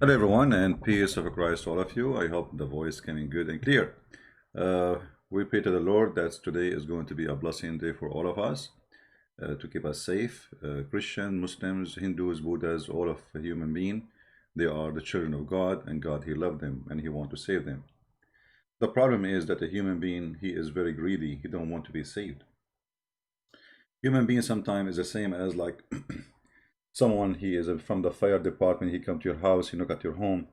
Hello, everyone, and peace of Christ to all of you. I hope the voice coming good and clear. Uh, we pray to the Lord that today is going to be a blessing day for all of us to keep us safe. Christian, Muslims, Hindus, Buddhas, all of human being, they are the children of God, and God, He loved them and He want to save them. The problem is that a human being, he is very greedy. He don't want to be saved. Human being sometimes is the same as like someone. He is from the fire department. He come to your house. He knock at your home.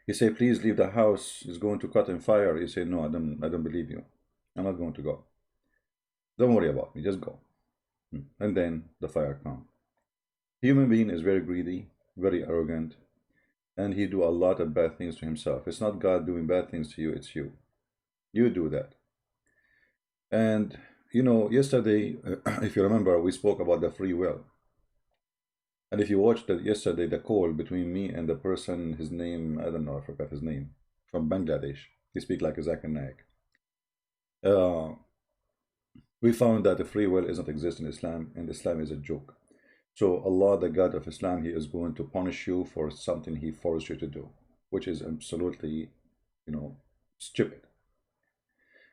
He say, please leave the house. It's going to cut in fire. You say, no, I don't believe you. I'm not going to go. Don't worry about me. Just go. And then the fire comes. Human being is very greedy, very arrogant, and he do a lot of bad things to himself. It's not God doing bad things to you. It's you. You do that. And yesterday, if you remember, we spoke about the free will. And if you watched that yesterday, the call between me and the person, his name, I don't know, I forgot his name, from Bangladesh. He speak like a Zakir Naik. We found that the free will doesn't exist in Islam, and Islam is a joke. So Allah, the God of Islam, He is going to punish you for something He forced you to do, which is absolutely, stupid.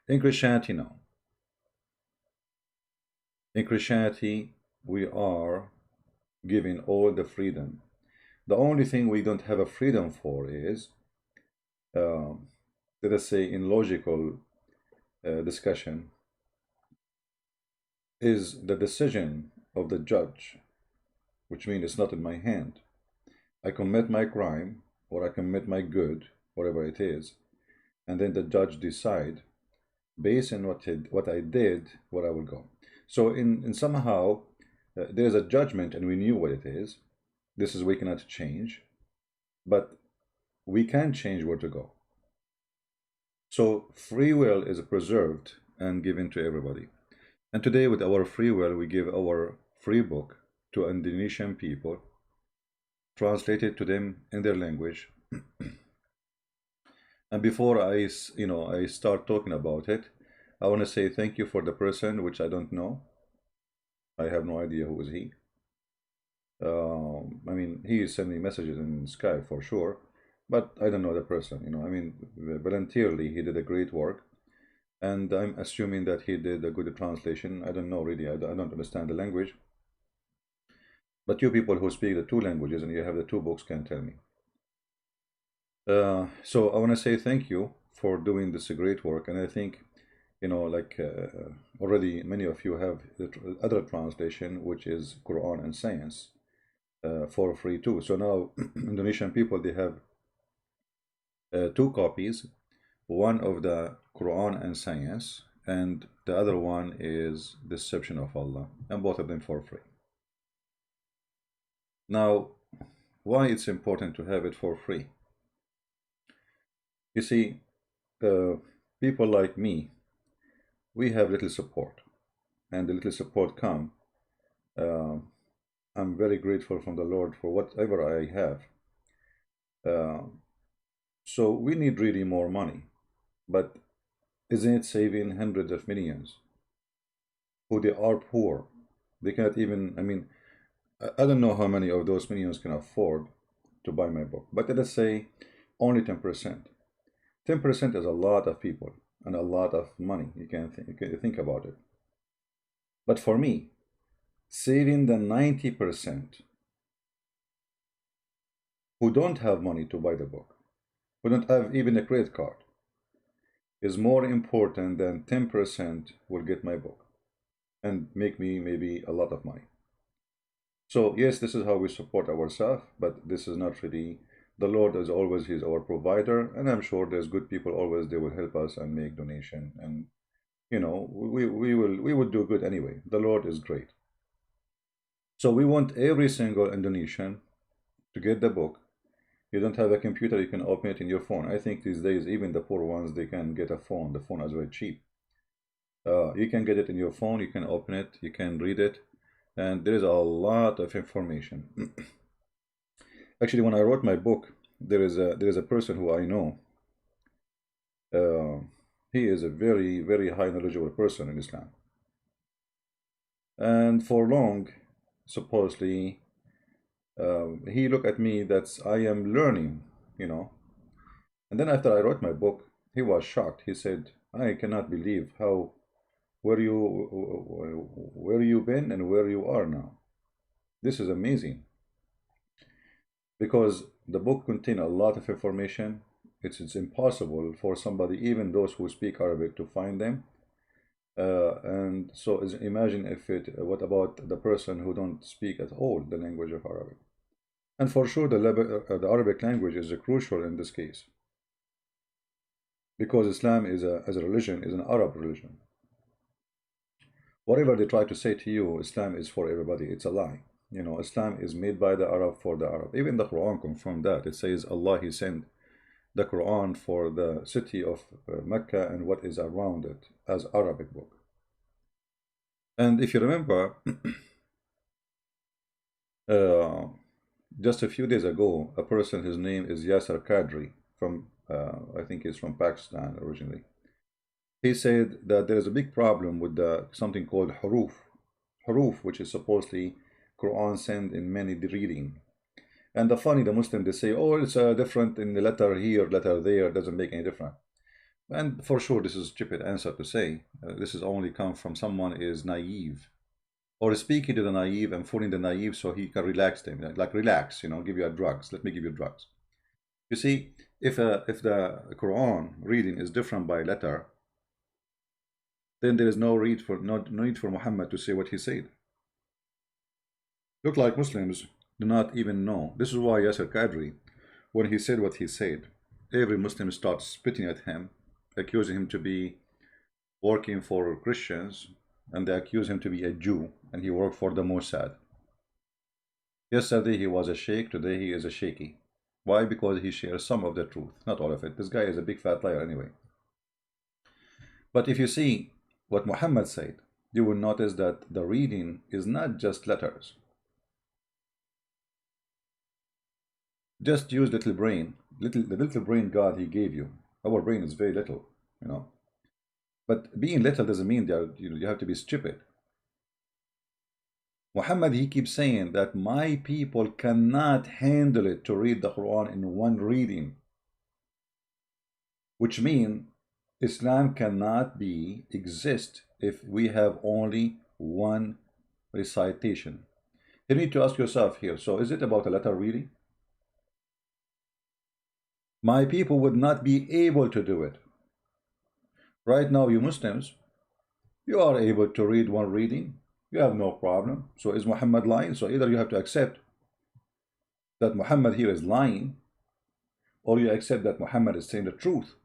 In Christianity now. In Christianity, we are giving all the freedom. The only thing we don't have a freedom for is, let us say, in logical discussion, is the decision of the judge, which means it's not in my hand. I commit my crime or I commit my good, whatever it is, and then the judge decide based on what I did, where I will go. So in somehow there's a judgment, and we knew what it is. This is we cannot change, but we can change where to go. So free will is preserved and given to everybody. And today, with our free will, we give our free book to Indonesian people, translate it to them in their language. And before I start talking about it, I want to say thank you for the person, which I don't know. I have no idea who is he. I mean, he is sending messages in Skype for sure, but I don't know the person. I mean, voluntarily, he did a great work, and I'm assuming that he did a good translation. I don't know really. I don't understand the language, but you people who speak the two languages and you have the two books can tell me. So I want to say thank you for doing this great work, and I think already many of you have the other translation, which is Quran and Science, for free too. So now Indonesian people, they have two copies, one of the Quran and Science, and the other one is Deception of Allah, and both of them for free. Now, why it's important to have it for free? You see, people like me, we have little support, and the little support come. I'm very grateful from the Lord for whatever I have. So we need really more money, but isn't it saving hundreds of millions who they are poor? They cannot even, I mean, I don't know how many of those millions can afford to buy my book, but let us say only 10%. 10% is a lot of people and a lot of money. You can think about it. But for me, saving the 90% who don't have money to buy the book, who don't have even a credit card, is more important than 10% will get my book and make me maybe a lot of money. So yes, this is how we support ourselves, but this is not really, the Lord is always, He's our provider, and I'm sure there's good people always, they will help us and make donation, and we would do good anyway. The Lord is great. So we want every single Indonesian to get the book. You don't have a computer, you can open it in your phone. I think these days, even the poor ones, they can get a phone. The phone is very cheap. You can get it in your phone, you can open it, you can read it, and there is a lot of information. Actually, when I wrote my book, there is a person who I know. He is a very, very high knowledgeable person in Islam. And for long, supposedly, He looked at me that's I am learning, you know. And then after I wrote my book, he was shocked. He said, I cannot believe how where you been and where you are now. This is amazing because the book contains a lot of information. It's impossible for somebody, even those who speak Arabic, to find them. And so imagine if what about the person who don't speak at all the language of Arabic? And for sure, the Arabic language is crucial in this case because Islam is as a religion is an Arab religion. Whatever they try to say to you, Islam is for everybody. It's a lie. You know, Islam is made by the Arab for the Arab. Even the Quran confirmed that. It says Allah, He sent the Quran for the city of Mecca and what is around it as Arabic book. And if you remember, just a few days ago, a person, his name is Yasser Qadri from, I think he's from Pakistan originally. He said that there is a big problem with something called huruf, which is supposedly Quran sent in many reading. And the Muslim, they say, oh, it's different in the letter here, letter there, doesn't make any difference. And for sure, this is a stupid answer to say. This is only come from someone is naive, or speaking to the naive and fooling the naive so he can relax them, like relax, you know, give you drugs. Let me give you drugs. You see, if the Quran reading is different by letter, then there is no need for Muhammad to say what he said. Look like Muslims do not even know. This is why Yasser Qadri, when he said what he said, every Muslim starts spitting at him, accusing him to be working for Christians, and they accuse him to be a Jew, and he worked for the Mossad. Yesterday he was a sheikh, today he is a shaky. Why? Because he shares some of the truth, not all of it. This guy is a big fat liar anyway. But if you see what Muhammad said, you will notice that the reading is not just letters. Just use little brain, the little brain God He gave you. Our brain is very little, you know. But being little doesn't mean that you have to be stupid. Muhammad, he keeps saying that my people cannot handle it to read the Quran in one reading, which means Islam cannot exist if we have only one recitation. You need to ask yourself here, so is it about a letter reading? My people would not be able to do it. Right now, you Muslims, you are able to read one reading. You have no problem. So is Muhammad lying? So either you have to accept that Muhammad here is lying, or you accept that Muhammad is saying the truth.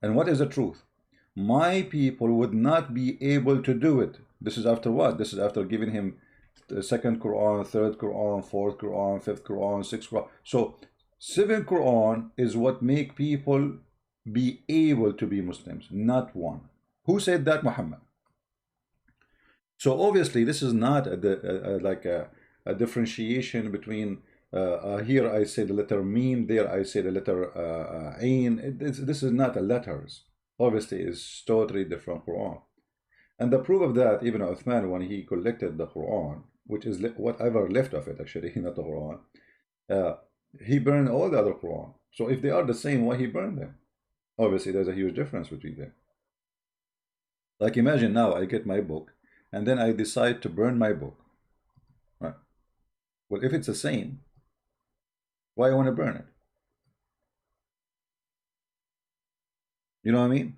And what is the truth? My people would not be able to do it. This is after what? This is after giving him the second Quran, third Quran, fourth Quran, fifth Quran, sixth Quran. So seventh Quran is what make people be able to be Muslims, not one. Who said that? Muhammad. So obviously this is not like a differentiation between here I say the letter meme, there I say the letter ain. This is not a letters. Obviously it's totally different Quran. And the proof of that, even Uthman, when he collected the Quran, which is whatever left of it actually, not the Quran, he burned all the other Quran. So if they are the same, why he burned them? Obviously there's a huge difference between them. Like imagine now I get my book and then I decide to burn my book. Right. Well, if it's the same, why I want to burn it? You know what I mean?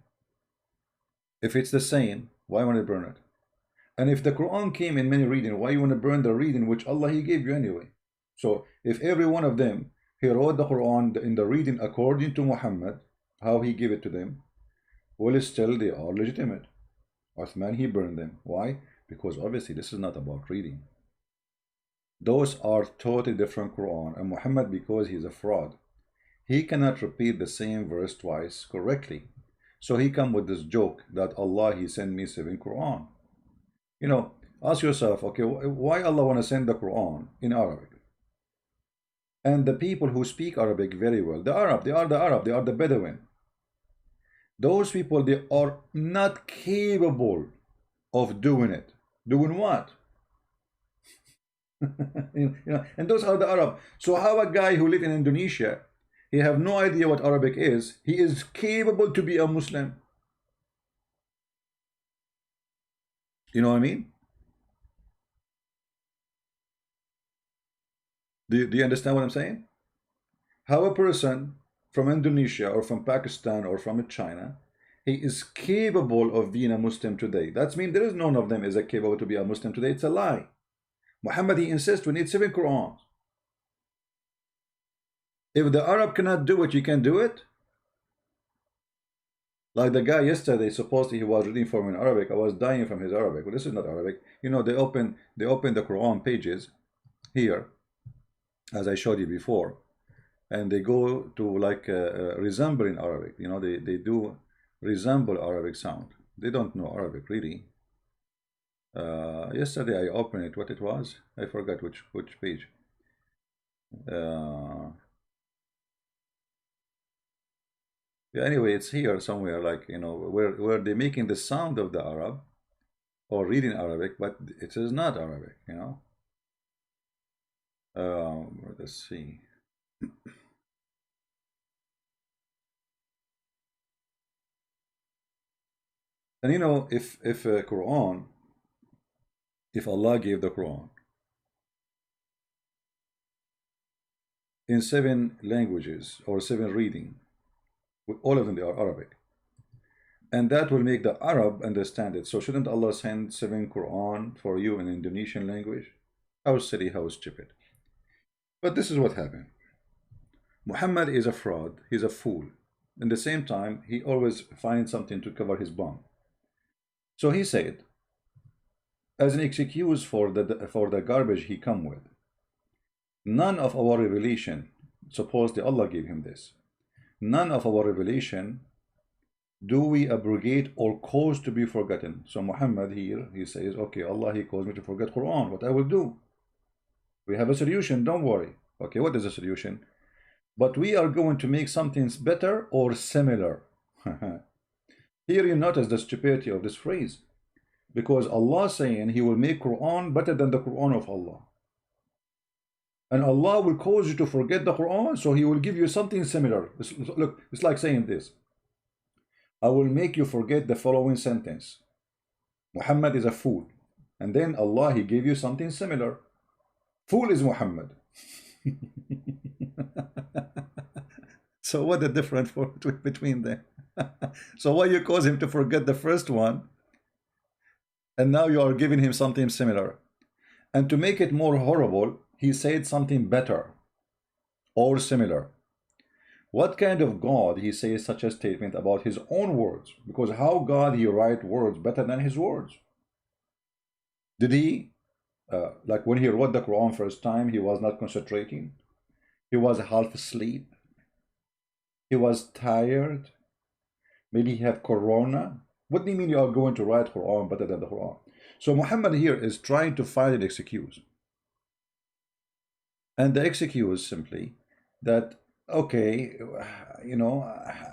If it's the same, why want to burn it? And if the Quran came in many reading, why you want to burn the reading which Allah He gave you anyway? So if every one of them, he wrote the Quran in the reading according to Muhammad, how he gave it to them, well, still they are legitimate. Uthman, he burned them. Why? Because obviously this is not about reading. Those are totally different Quran. And Muhammad, because he's a fraud, he cannot repeat the same verse twice correctly. So he come with this joke that Allah, He sent me 7 Quran. You know, ask yourself, okay, why Allah want to send the Quran in Arabic? And the people who speak Arabic very well, they are the Bedouin. Those people, they are not capable of doing it. Doing what? And those are the Arab. So how a guy who live in Indonesia, he have no idea what Arabic is, he is capable to be a Muslim. You know what I mean? Do you understand what I'm saying? How a person from Indonesia or from Pakistan or from China, he is capable of being a Muslim today. That means there is none of them is a capable to be a Muslim today. It's a lie. Muhammad, he insists we need 7 Qur'ans. If the Arab cannot do it, you can do it. Like the guy yesterday, supposedly he was reading for me in Arabic. I was dying from his Arabic. Well, this is not Arabic. You know, they open the Quran pages here, as I showed you before, and they go to like resembling Arabic. You know, they do resemble Arabic sound. They don't know Arabic really. Yesterday I opened it. What it was? I forgot which page. Yeah, anyway, it's here somewhere, like, you know, where they're making the sound of the Arab or reading Arabic, but it is not Arabic, you know. Let's see. And you know, if Quran, if Allah gave the Quran in 7 languages or 7 reading, all of them they are Arabic, and that will make the Arab understand it. So shouldn't Allah send 7 Quran for you in Indonesian language? How silly, how stupid. But this is what happened. Muhammad is a fraud, he's a fool. At the same time, he always finds something to cover his bum. So he said, as an excuse for the garbage he come with, none of our revelation, supposedly Allah gave him this, none of our revelation do we abrogate or cause to be forgotten. So Muhammad here, he says, okay, Allah, he caused me to forget Quran. What I will do? We have a solution, don't worry. Okay, what is the solution? But we are going to make something better or similar. Here you notice the stupidity of this phrase. Because Allah saying he will make Quran better than the Quran of Allah. And Allah will cause you to forget the Quran, so he will give you something similar. Look, it's like saying this. I will make you forget the following sentence. Muhammad is a fool. And then Allah, he gave you something similar. Fool is Muhammad. So what the difference between them? So why you cause him to forget the first one, and now you are giving him something similar? And to make it more horrible, he said something better or similar. What kind of God he says such a statement about his own words? Because how God he write words better than his words? Did he, like when he wrote the Quran first time, he was not concentrating? He was half asleep. He was tired. Maybe he had corona. What do you mean you are going to write Quran better than the Quran? So Muhammad here is trying to find an excuse. And the excuse simply that, okay, you know,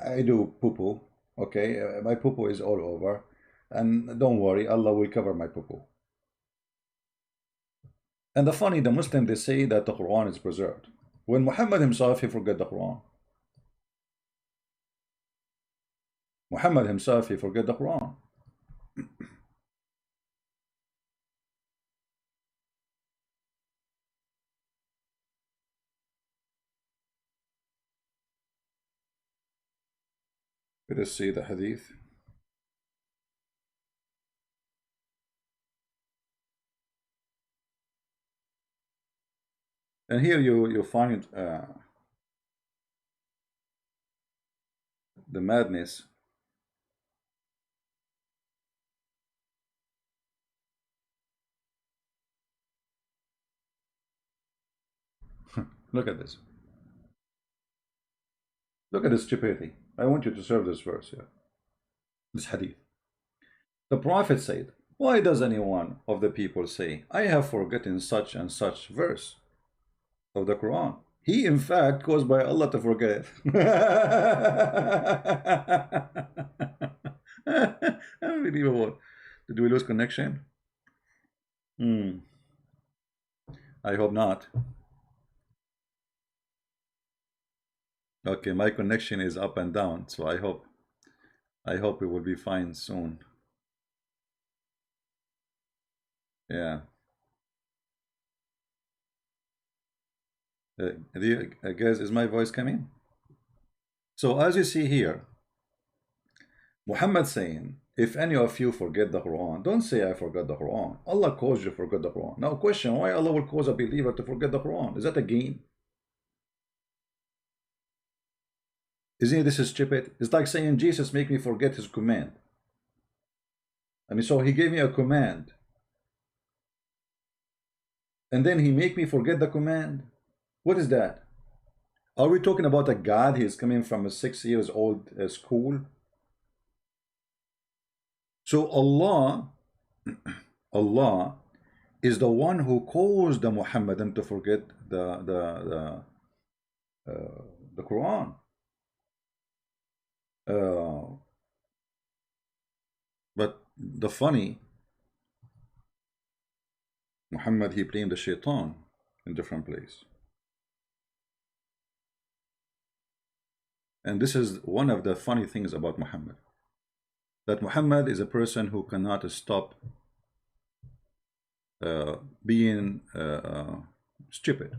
I do poo-poo, okay, my poo-poo is all over, and don't worry, Allah will cover my poo-poo. And the Muslim, they say that the Quran is preserved. When Muhammad himself, he forgot the Quran. Muhammad himself, he forgot the Quran. Let us see the hadith. And here you find the madness. Look at this. Look at the stupidity. I want you to serve this verse here. This hadith. The Prophet said, why does any one of the people say, I have forgotten such and such verse of the Quran? He, in fact, caused by Allah to forget it. Unbelievable. Did we lose connection? I hope not. Okay, my connection is up and down, so I hope it will be fine soon. Yeah. Guys, is my voice coming? So as you see here, Muhammad saying, if any of you forget the Quran, don't say I forgot the Quran. Allah caused you to forget the Quran. Now question, why Allah will cause a believer to forget the Quran? Is that a gain? Isn't this stupid? It's like saying Jesus make me forget his command. I mean, so he gave me a command, and then he make me forget the command. What is that? Are we talking about a God? He is coming from a 6 years old school. So Allah is the one who caused the Muhammadan to forget the Quran. But the funny, Muhammad, he blamed the shaitan in different place. And this is one of the funny things about Muhammad, that Muhammad is a person who cannot stop being stupid.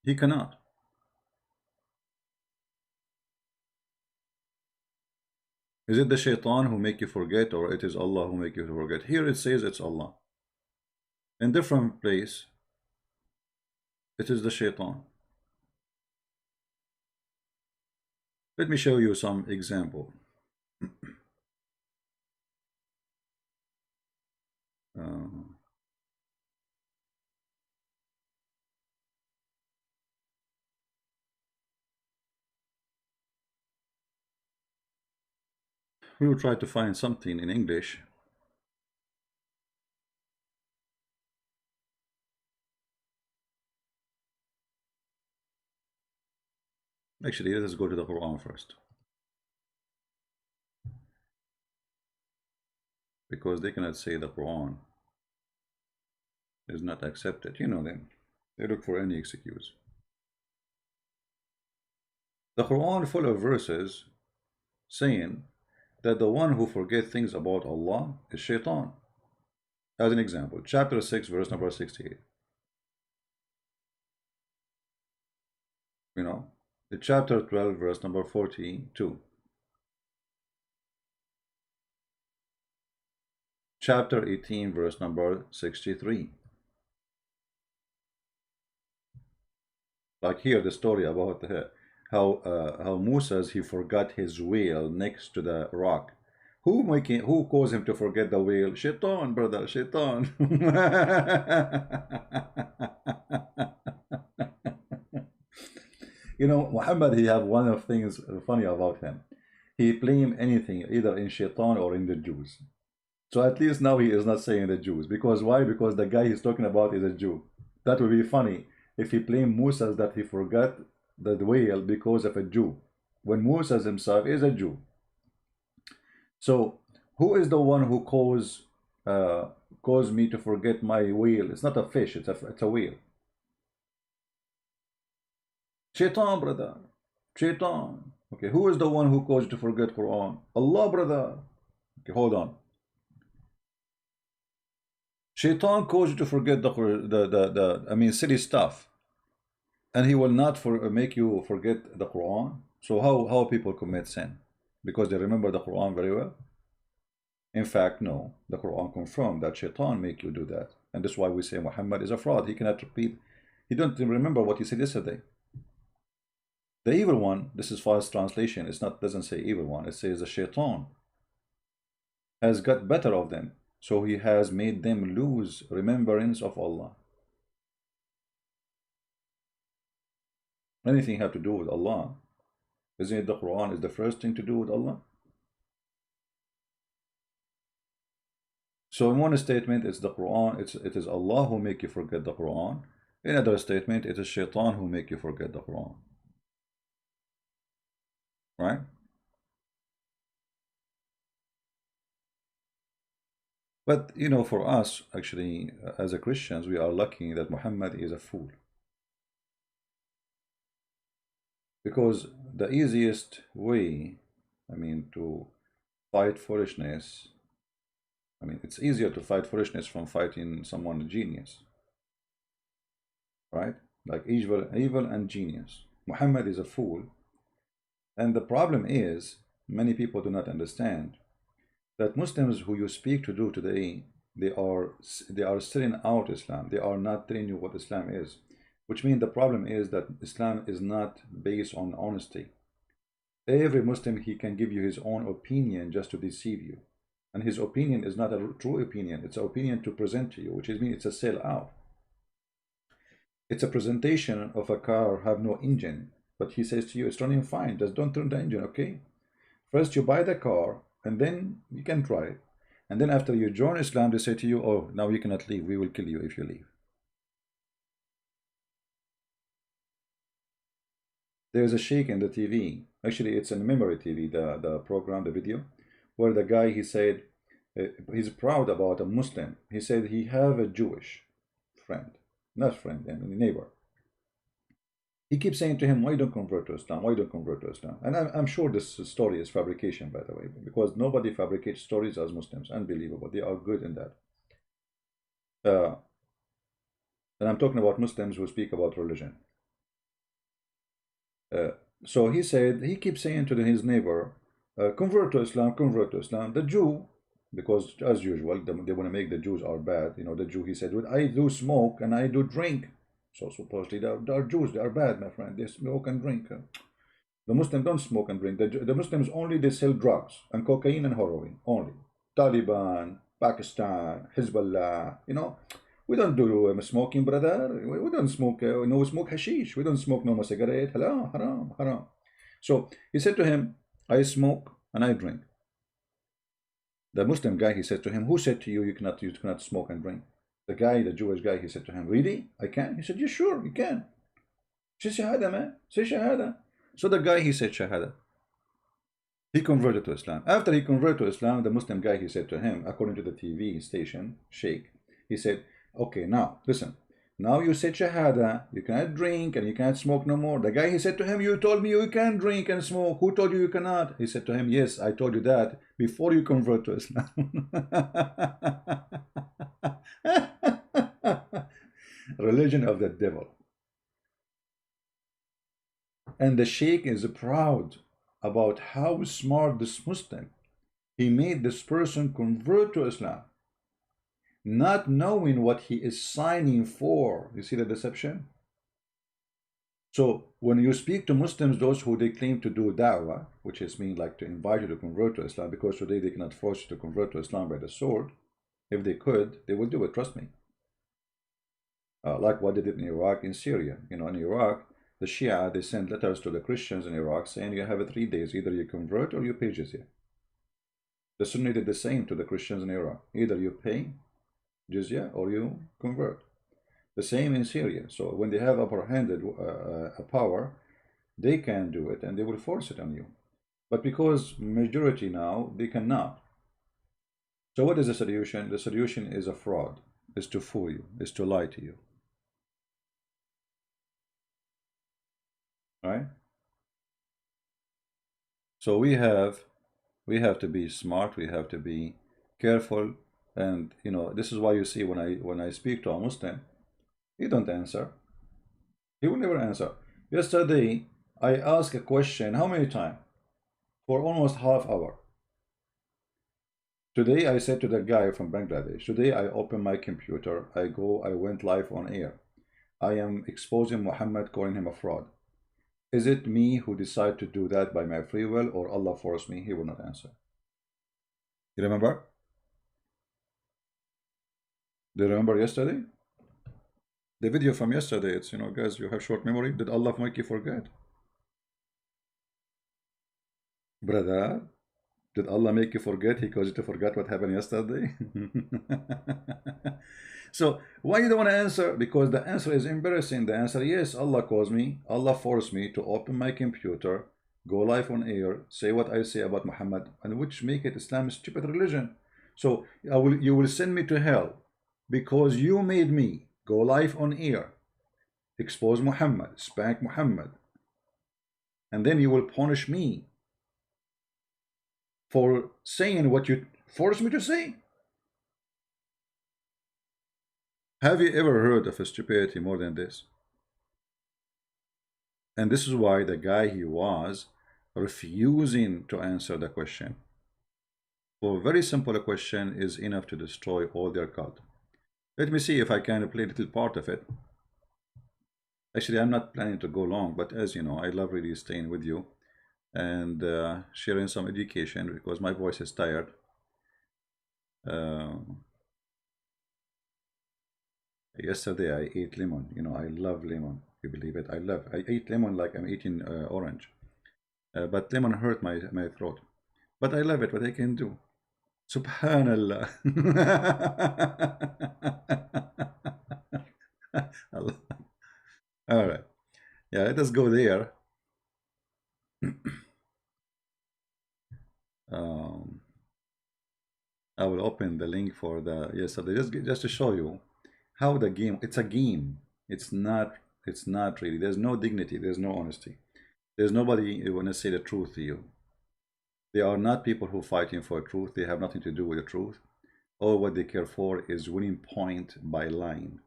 He cannot. Is it the shaitan who make you forget, or it is Allah who make you forget? Here it says it's Allah. In different place, it is the shaitan. Let me show you some example. We will try to find something in English. Actually, let us go to the Quran first, because they cannot say the Quran is not accepted. You know them. They look for any excuse. The Quran full of verses saying that the one who forgets things about Allah is shaitan. As an example, chapter 6, verse number 68. You know, the chapter 12, verse number 42. Chapter 18, verse number 63. Like here, the story about how Moses, he forgot his wheel next to the rock. Who caused him to forget the wheel? Shaitan, brother, shaitan. You know, Muhammad, he have one of things funny about him. He blame anything either in shaitan or in the Jews. So at least now he is not saying the Jews. Because why? Because the guy he's talking about is a Jew. That would be funny if he blamed Moses that he forgot the whale because of a Jew, when Moses himself is a Jew. So who is the one who caused me to forget my whale? It's not a fish, it's a whale. Shaitan, brother. Shaitan. Okay, who is the one who caused you to forget Quran? Allah, brother. Okay, hold on. Shaitan caused you to forget silly stuff, and he will not make you forget the Quran. So how people commit sin? Because they remember the Quran very well? In fact, no. The Quran confirmed that shaitan make you do that, and that's why we say Muhammad is a fraud. He cannot repeat. He don't remember what he said yesterday. The evil one. This is false translation. It's not, doesn't say evil one. It says the shaitan has got better of them. So he has made them lose remembrance of Allah. Anything have to do with Allah, isn't it the Quran is the first thing to do with Allah? So in one statement it's the Quran, it is Allah who make you forget the Quran. In another statement it is shaitan who make you forget the Quran. Right? But you know, for us, actually, as a Christians, we are lucky that Muhammad is a fool. Because the easiest way, I mean, to fight foolishness, I mean, it's easier to fight foolishness from fighting someone genius, right? Like evil and genius. Muhammad is a fool. And the problem is, many people do not understand that Muslims who you speak to do today, they are selling out Islam. They are not telling you what Islam is, which means the problem is that Islam is not based on honesty. Every Muslim, he can give you his own opinion just to deceive you, and his opinion is not a true opinion. It's an opinion to present to you, which means it's a sell out. It's a presentation of a car have no engine, but he says to you, it's running fine. Just don't turn the engine, okay? First, you buy the car, and then you can try it. And then after you join Islam, they say to you, oh, now you cannot leave. We will kill you if you leave. There's a sheikh in the TV. Actually, it's in memory TV, the program, the video, where the guy, he said, he's proud about a Muslim. He said he have a Jewish friend, not friend, I mean neighbor. He keeps saying to him, why don't convert to Islam? Why don't convert to Islam? And I'm sure this story is fabrication, by the way, because nobody fabricates stories as Muslims. Unbelievable. They are good in that. Uh, and I'm talking about Muslims who speak about religion. So he said, he keeps saying to his neighbor, convert to Islam, convert to Islam. The Jew, because as usual, they want to make the Jews are bad. You know, the Jew, he said, well, I do smoke and I do drink. So supposedly they are Jews, they are bad, my friend. They smoke and drink. The Muslims don't smoke and drink. The Muslims only, they sell drugs and cocaine and heroin, only. Taliban, Pakistan, Hezbollah, you know. We don't do smoking, brother. We don't smoke, no, we smoke hashish. We don't smoke no more cigarette. Haram, haram, haram. So he said to him, I smoke and I drink. The Muslim guy, he said to him, who said to you, you cannot smoke and drink? The guy, the Jewish guy, he said to him, really? I can? He said, yeah, sure, you can. Say Shahada, man. Say Shahada. So the guy, he said Shahada. He converted to Islam. After he converted to Islam, the Muslim guy, he said to him, according to the TV station, Sheikh, he said, okay, now, listen. Now you said Shahada, you cannot drink and you cannot smoke no more. The guy, he said to him, you told me you can drink and smoke. Who told you you cannot? He said to him, yes, I told you that before you convert to Islam. Religion of the devil. And the Sheikh is proud about how smart this Muslim, he made this person convert to Islam, not knowing what he is signing for. You see the deception? So when you speak to Muslims, those who they claim to do da'wah, which is mean like to invite you to convert to Islam, because today they cannot force you to convert to Islam by the sword. If they could, they would do it, trust me. Like what they did in Iraq, in Syria. You know, in Iraq, the Shia, they sent letters to the Christians in Iraq saying you have 3 days, either you convert or you pay jizya. The Sunni did the same to the Christians in Iraq. Either you pay jizya or you convert. The same in Syria. So when they have upper-handed power, they can do it and they will force it on you. But because majority now, they cannot. So what is the solution? The solution is a fraud, is to fool you, is to lie to you. Right? So we have to be smart, we have to be careful, and you know, this is why you see when I speak to a Muslim, he don't answer. He will never answer. Yesterday I asked a question, how many times? For almost half hour. Today I said to the guy from Bangladesh, today I opened my computer, I went live on air. I am exposing Muhammad, calling him a fraud. Is it me who decide to do that by my free will, or Allah forced me? He will not answer. You remember? Do you remember yesterday? The video from yesterday, it's, you know, guys, you have short memory. Did Allah make you forget? Brother, did Allah make you forget? He caused you to forget what happened yesterday? So why you don't want to answer? Because the answer is embarrassing. The answer, yes, Allah caused me. Allah forced me to open my computer, go live on air, say what I say about Muhammad, and which make it Islam a stupid religion. So you will send me to hell because you made me go live on air, expose Muhammad, spank Muhammad, and then you will punish me for saying what you forced me to say. Have you ever heard of a stupidity more than this? And this is why the guy, he was refusing to answer the question. For a very simple question is enough to destroy all their cult. Let me see if I can play a little part of it. Actually, I'm not planning to go long, but as you know, I love really staying with you and sharing some education because my voice is tired. Yesterday I ate lemon. You know, I love lemon. You believe it? I ate lemon like I'm eating orange. But lemon hurt my throat. But I love it. What I can do? Subhanallah. All right. Yeah, let us go there. I will open the link for the yesterday just to show you how the game. It's a game. It's not really. There's no dignity. There's no honesty. There's nobody who want to say the truth to you. They are not people who fighting for truth. They have nothing to do with the truth. All what they care for is winning point by lying.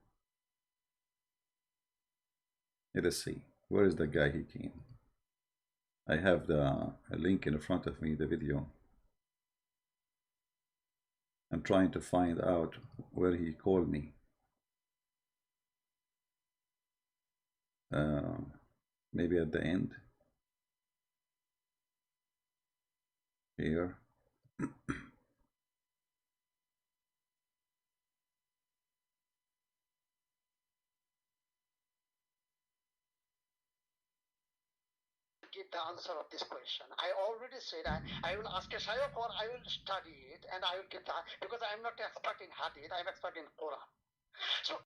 Let us see. Where is the guy he came? I have the link in front of me, the video. I'm trying to find out where he called me. Maybe at the end. Here. Get the answer of this question. I already said I will ask a shaykh or I will study it and I will get that because I am not expert in hadith, I am expert in Quran. So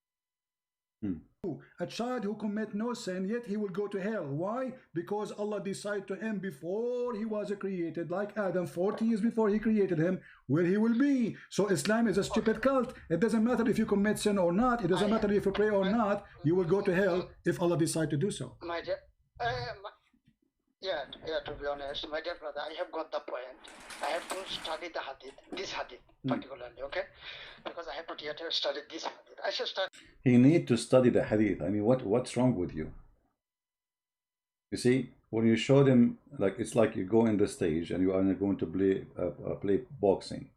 a child who commit no sin, yet he will go to hell. Why? Because Allah decided to him before he was created, like Adam, 40 years before he created him, where he will be. So Islam is a stupid cult. It doesn't matter if you commit sin or not. It doesn't matter if you pray or not. You will go to hell if Allah decides to do so. My dear, yeah, to be honest, my dear brother, I have got the point. I have to study the hadith, this hadith particularly, okay? Because I have not yet studied this hadith. I should study. He need to study the hadith. I mean, what's wrong with you? You see, when you show them, like it's like you go in the stage and you are going to play boxing,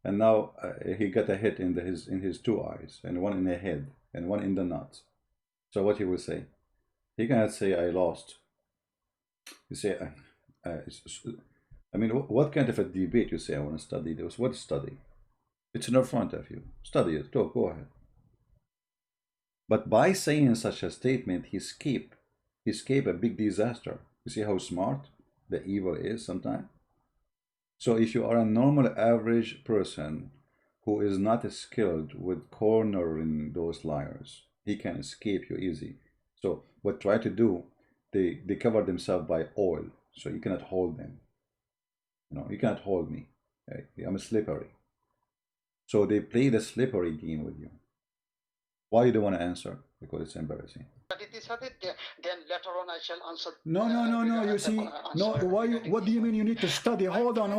and now he got a hit in his 2 eyes, and one in the head, and one in the nuts. So what he will say? He cannot say I lost. You say, I mean, what kind of a debate you say? I want to study this. What study? It's in front of you. Study it. Go ahead. But by saying such a statement, he escape a big disaster. You see how smart the evil is sometimes? So if you are a normal average person who is not skilled with cornering those liars, he can escape you easy. So what try to do, they cover themselves by oil, so you cannot hold them. You know, you cannot hold me. Okay? I'm slippery. So they play the slippery game with you. Why you don't want to answer? Because it's embarrassing. Then later on I shall answer. No. You see, no. What do you mean you need to study? Hold on.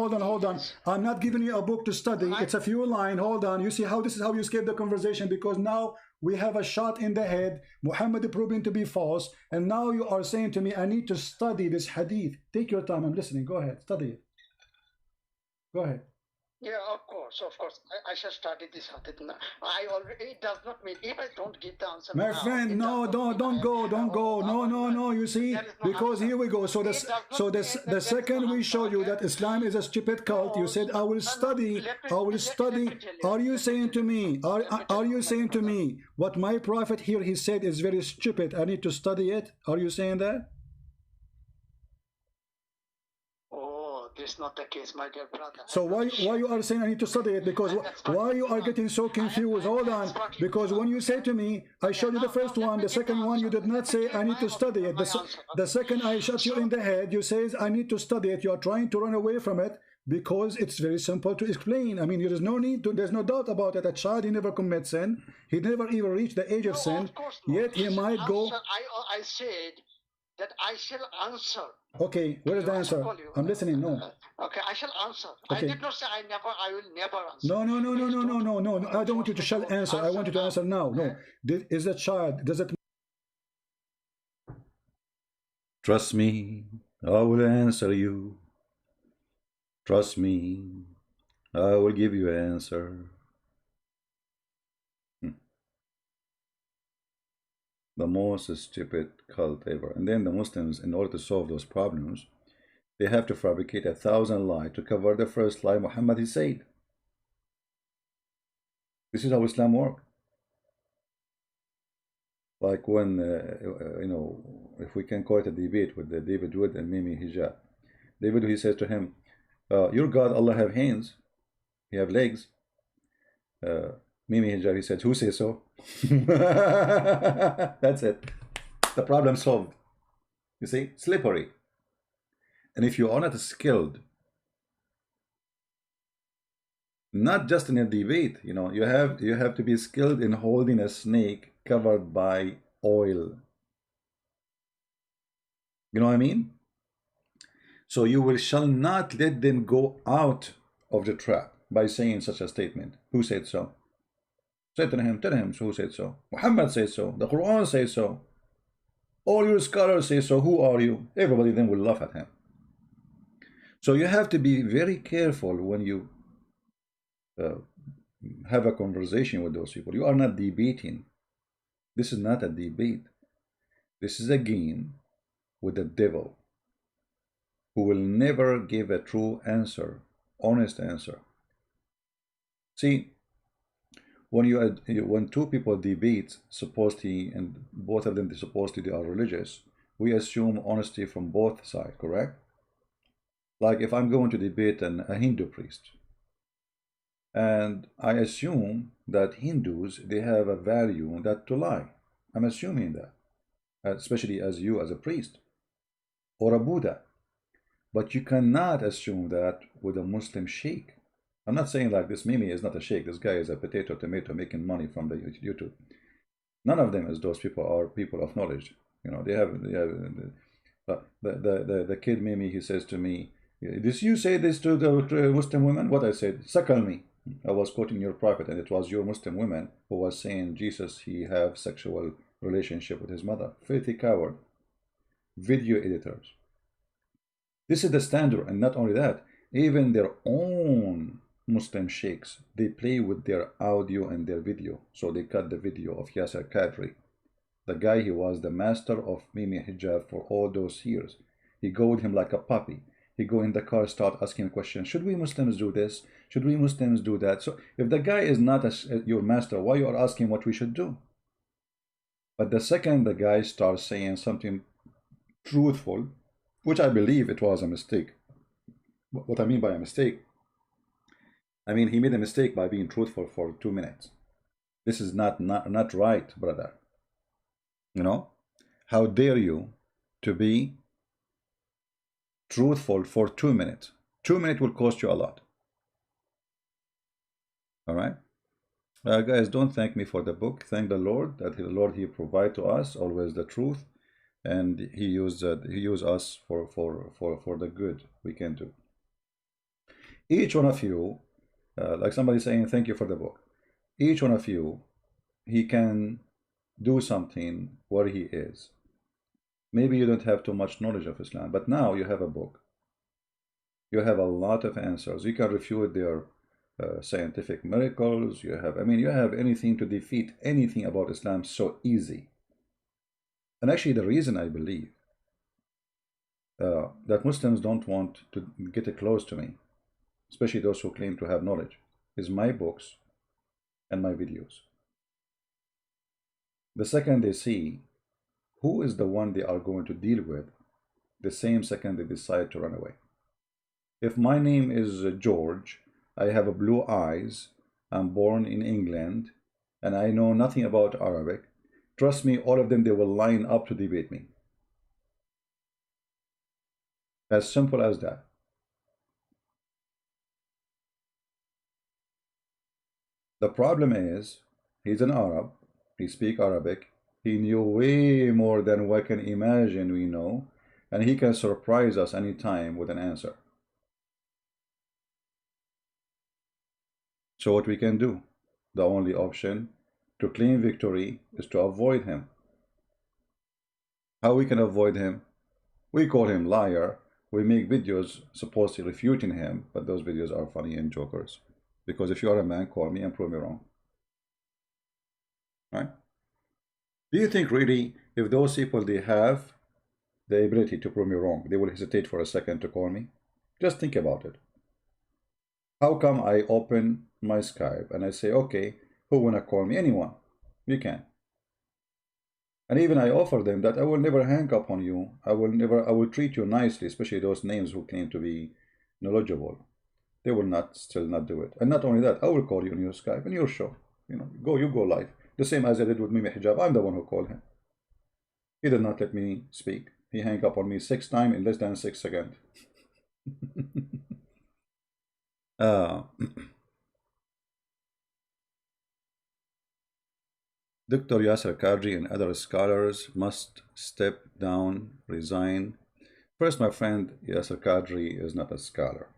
I'm not giving you a book to study. It's a few lines. Hold on. You see how this is how you escape the conversation, because now we have a shot in the head. Muhammad proving to be false, and now you are saying to me, I need to study this hadith. Take your time. I'm listening. Go ahead. Study it. Go ahead. Yeah, of course. I shall study this hadith. I already. It does not mean if I don't give the answer. My friend, no, don't go. No. You see, because here we go. So the second we show you that Islam is a stupid cult, you said I will study. Are you saying to me? Are you saying to me what my prophet here he said is very stupid? I need to study it. Are you saying that? This is not the case, my dear brother. So why you are saying I need to study it? Because why you are getting so confused? Hold on. Because when you say to me, I showed you the first one, the second one, you did not say I need to study it. The second I shot you in the head, you say I need to study it. You are trying to run away from it because it's very simple to explain. I mean, there is no need to, there's no doubt about it. A child, he never commits sin. He never even reached the age of No, sin. of course not. Yet he might go. Answer, I said that I shall answer. Okay, where is the I answer? call you. I'm listening. No. Okay, I shall answer. Okay. I did not say I will never answer. No, no, no, no, Please no, no, don't no, no. I don't want you to force me shall to answer. I want you to answer now. No. Is a child, does it? Trust me, I will answer you. Trust me, I will give you an answer. The most stupid cult ever. And then the Muslims, in order to solve those problems, they have to fabricate 1,000 lies to cover the first lie Muhammad has said. This is how Islam works. Like when, you know, if we can call it a debate with David Wood and Mimi Hijab. David, he says to him, your God, Allah, have hands. He have legs. Mimi Hijab, he said, who says so? That's it. The problem solved. You see, slippery. And if you are not skilled, not just in a debate, you know, you have to be skilled in holding a snake covered by oil. You know what I mean? So you shall not let them go out of the trap by saying such a statement. Who said so? Say to him, tell him who said so. Muhammad said so. The Quran says so. All your scholars say so. Who are you? Everybody then will laugh at him. So you have to be very careful when you have a conversation with those people. You are not debating. This is not a debate. This is a game with the devil, who will never give a true answer, honest answer. See, when two people debate, supposedly, and both of them supposedly are religious, we assume honesty from both sides, correct? Like if I'm going to debate a Hindu priest, and I assume that Hindus, they have a value that to lie. I'm assuming that, especially as you as a priest or a Buddha. But you cannot assume that with a Muslim sheikh. I'm not saying like this Mimi is not a sheikh. This guy is a potato tomato making money from the YouTube. None of them, as those people, are people of knowledge. You know, they have the kid Mimi. He says to me, "Did you say this to the Muslim women?" What I said, suckle me. I was quoting your prophet, and it was your Muslim women who was saying Jesus, he have sexual relationship with his mother. Filthy coward. Video editors. This is the standard, and not only that, even their own Muslim sheikhs, they play with their audio and their video. So they cut the video of Yasser Qadri. The guy, he was the master of Mimi Hijab for all those years. He go with him like a puppy. He go in the car, start asking questions. Should we Muslims do this? Should we Muslims do that? So if the guy is not your master, why you are asking what we should do? But the second the guy starts saying something truthful, which I believe it was a mistake. What I mean by a mistake, I mean he made a mistake by being truthful for 2 minutes. This is not right, brother. You know, how dare you to be truthful for 2 minutes? 2 minutes will cost you a lot. All right, guys, don't thank me for the book. Thank the Lord that the Lord, he provide to us always the truth, and he used us for the good we can do. Each one of you, like somebody saying thank you for the book, each one of you, he can do something where he is. Maybe you don't have too much knowledge of Islam, but now you have a book. You have a lot of answers. You can refute their scientific miracles. You have, I mean, you have anything to defeat anything about Islam so easy. And actually, the reason I believe that Muslims don't want to get close to me, especially those who claim to have knowledge, is my books and my videos. The second they see who is the one they are going to deal with, the same second they decide to run away. If my name is George, I have blue eyes, I'm born in England, and I know nothing about Arabic, trust me, all of them, they will line up to debate me. As simple as that. The problem is, he's an Arab, he speaks Arabic, he knew way more than we can imagine we know, and he can surprise us anytime with an answer. So what we can do, the only option to claim victory is to avoid him. How we can avoid him? We call him liar, we make videos supposedly refuting him, but those videos are funny and jokers. Because if you are a man, call me and prove me wrong. Right? Do you think really if those people, they have the ability to prove me wrong, they will hesitate for a second to call me? Just think about it. How come I open my Skype and I say, okay, who wanna call me? Anyone. You can. And even I offer them that I will never hang up on you. I will treat you nicely, especially those names who claim to be knowledgeable. They will still not do it. And not only that, I will call you on your Skype and your show. You go live. The same as I did with Mimi Hijab. I'm the one who called him. He did not let me speak. He hung up on me 6 times in less than 6 seconds. Dr. Yasser Kadri and other scholars must step down, resign. First, my friend, Yasser Kadri is not a scholar.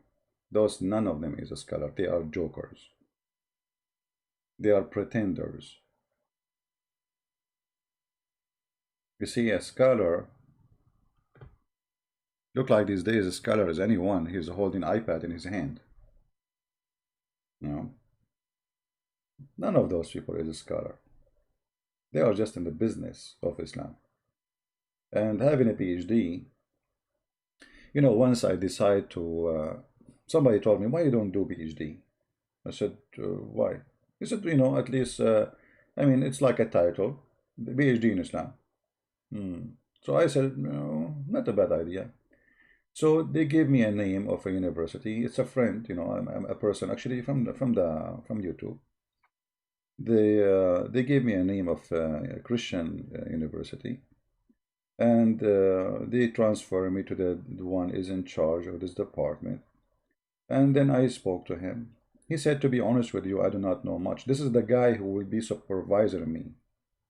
None of them is a scholar. They are jokers. They are pretenders. You see, a scholar, look like these days a scholar is anyone. He's holding an iPad in his hand. No. None of those people is a scholar. They are just in the business of Islam. And having a PhD, once I decide to, somebody told me, why you don't do PhD? I said, why? He said, at least, it's like a title, PhD in Islam. So I said, no, not a bad idea. So they gave me a name of a university. It's a friend, I'm a person actually from YouTube. They gave me a name of a Christian university, and they transferred me to the one is in charge of this department. And then I spoke to him. He said, to be honest with you, I do not know much. This is the guy who will be supervising me.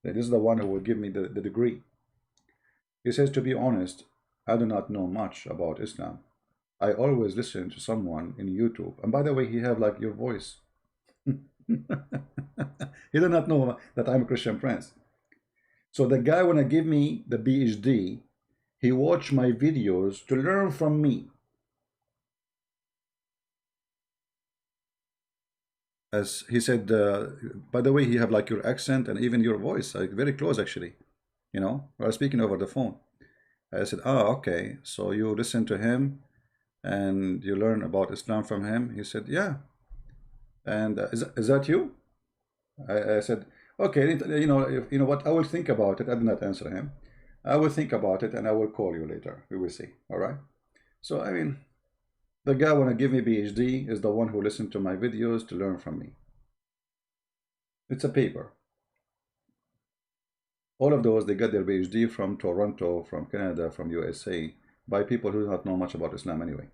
This is the one who will give me the degree. He says, to be honest, I do not know much about Islam. I always listen to someone in YouTube. And by the way, he have like your voice. He did not know that I'm a Christian prince. So the guy wanna give me the PhD, he watched my videos to learn from me. As he said, by the way, he have like your accent and even your voice, like very close actually. We're speaking over the phone. I said, okay, so you listen to him and you learn about Islam from him? He said, yeah. And is that you? I said, okay, you know what, I will think about it. I did not answer him. I will think about it and I will call you later. We will see. All right. So, the guy want to give me PhD is the one who listened to my videos to learn from me. It's a paper. All of those, they got their PhD from Toronto, from Canada, from USA, by people who do not know much about Islam anyway.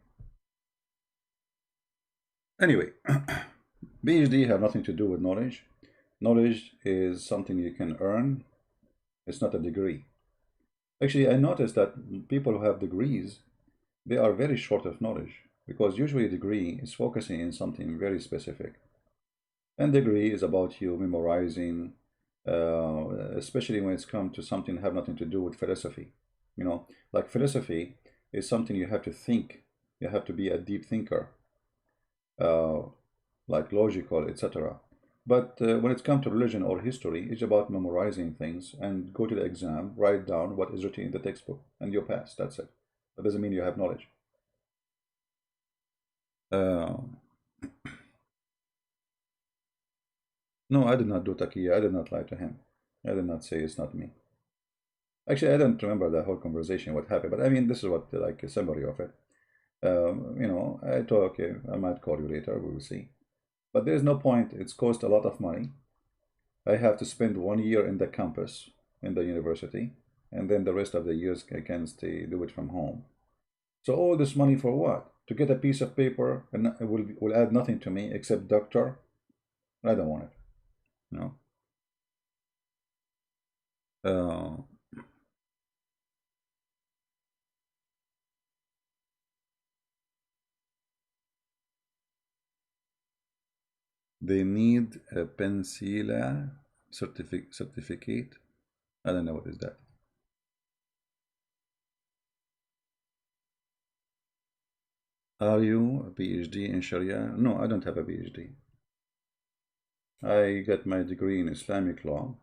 Anyway, PhD have nothing to do with knowledge. Knowledge is something you can earn. It's not a degree. Actually, I noticed that people who have degrees, they are very short of knowledge, because usually a degree is focusing in something very specific. And degree is about you memorizing, especially when it's come to something have nothing to do with philosophy. Like philosophy is something you have to think. You have to be a deep thinker, like logical, etc. But when it comes to religion or history, it's about memorizing things and go to the exam, write down what is written in the textbook, and you pass. That's it. That doesn't mean you have knowledge. No, I did not do taqiyya. I did not lie to him. I did not say it's not me. Actually, I don't remember the whole conversation, what happened, but this is what, like, a summary of it. I thought, okay, I might call you later, we will see. But there's no point, it's cost a lot of money. I have to spend 1 year in the campus, in the university, and then the rest of the years I can do it from home. So all this money for what? To get a piece of paper and it will add nothing to me except doctor. I don't want it. No. They need a Pensila certificate. I don't know what is that. Are you a PhD in Sharia? No, I don't have a PhD. I got my degree in Islamic law,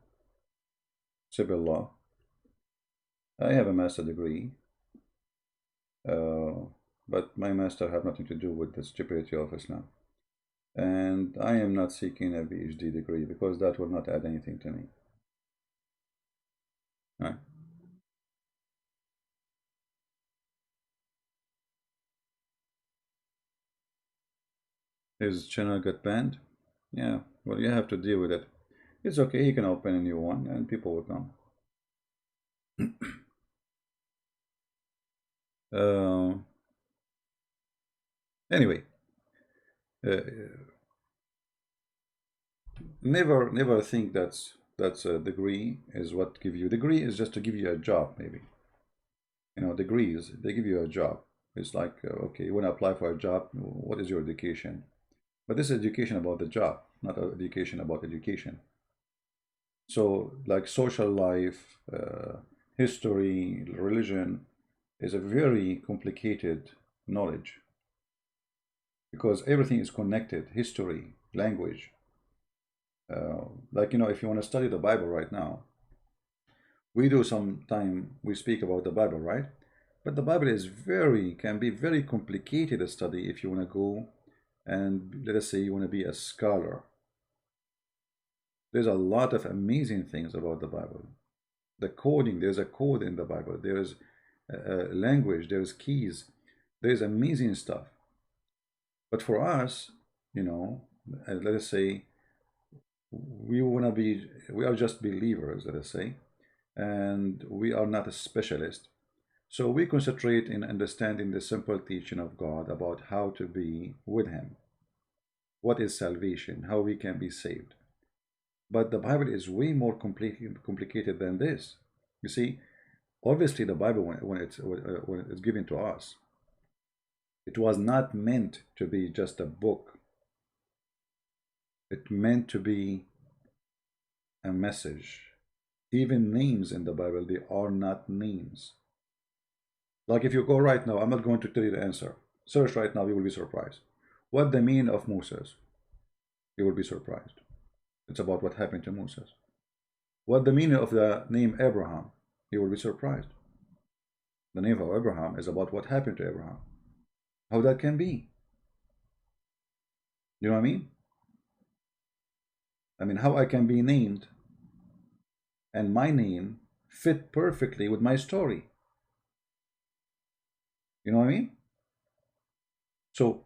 civil law. I have a master degree, but my master have nothing to do with the stupidity of Islam. And I am not seeking a PhD degree because that will not add anything to me. Right? His channel got banned? Yeah, well, you have to deal with it. It's okay, he can open a new one and people will come. Anyway, never think that's a degree is what give you. Degree is just to give you a job, maybe. You know, degrees, they give you a job. It's like, okay, you want to apply for a job, what is your education? But this is education about the job, not education about education. So, like social life, history, religion is a very complicated knowledge because everything is connected. History, language. Like, you know, if you want to study the Bible right now, we do sometime we speak about the Bible, right? But the Bible is can be very complicated to study if you want to go and let us say you want to be a scholar. There's a lot of amazing things about the Bible. The coding, there's a code in the Bible. There's language, there's keys. There's amazing stuff. But for us, you know, let us say we are just believers, let us say, and we are not a specialist. So we concentrate in understanding the simple teaching of God about how to be with Him. What is salvation? How we can be saved. But the Bible is way more complicated than this. You see, obviously the Bible, when it's given to us, it was not meant to be just a book. It meant to be a message. Even names in the Bible, they are not names. Like if you go right now, I'm not going to tell you the answer. Search right now, you will be surprised. What the meaning of Moses? You will be surprised. It's about what happened to Moses. What the meaning of the name Abraham? You will be surprised. The name of Abraham is about what happened to Abraham. How that can be? You know what I mean? I mean, how I can be named and my name fit perfectly with my story. You know what I mean? So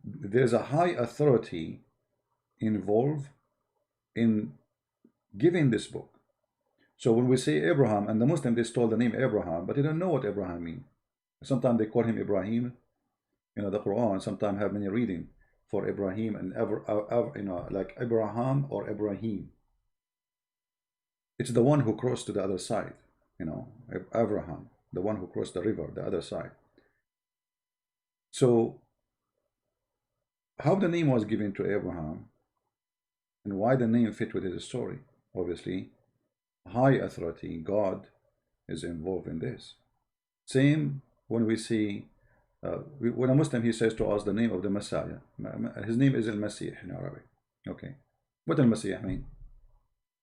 there's a high authority involved in giving this book. So when we say Abraham, and the Muslim, they stole the name Abraham, but they don't know what Abraham means. Sometimes they call him Ibrahim. You know, the Quran sometimes have many reading for Ibrahim and you know, like Abraham or Ibrahim. It's the one who crossed to the other side, you know, Abraham, the one who crossed the river, the other side. So how the name was given to Abraham and why the name fit with his story, obviously, high authority, God is involved in this. Same when we see, when a Muslim, he says to us the name of the Messiah. His name is Al-Masih in Arabic. Okay. What Al-Masih mean?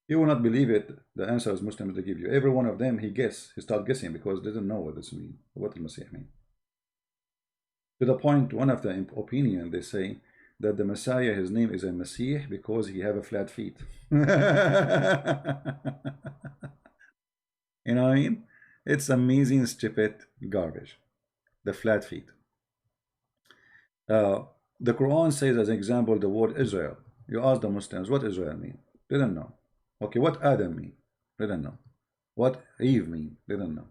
You will not believe it. The answers Muslims they give you. Every one of them, he start guessing because they don't know what this means. What Al-Masih mean? To the point, one of the opinion, they say that the Messiah, his name is Al-Masih because he have a flat feet. You know what I mean? It's amazing, stupid garbage. The flat feet. The Quran says, as an example, the word Israel. You ask the Muslims, what Israel mean? They don't know. Okay, what Adam mean? They don't know. What Eve mean? They don't know.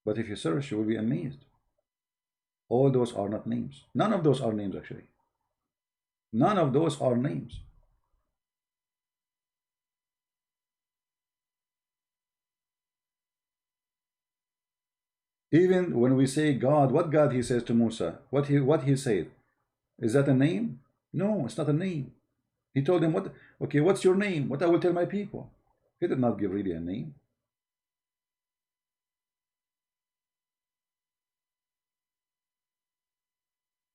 But if you search, you will be amazed. All those are not names. None of those are names, actually. None of those are names. Even when we say God, what God he says to Musa, what he said, is that a name? No, it's not a name. He told him, what, okay, what's your name? What I will tell my people. He did not give really a name.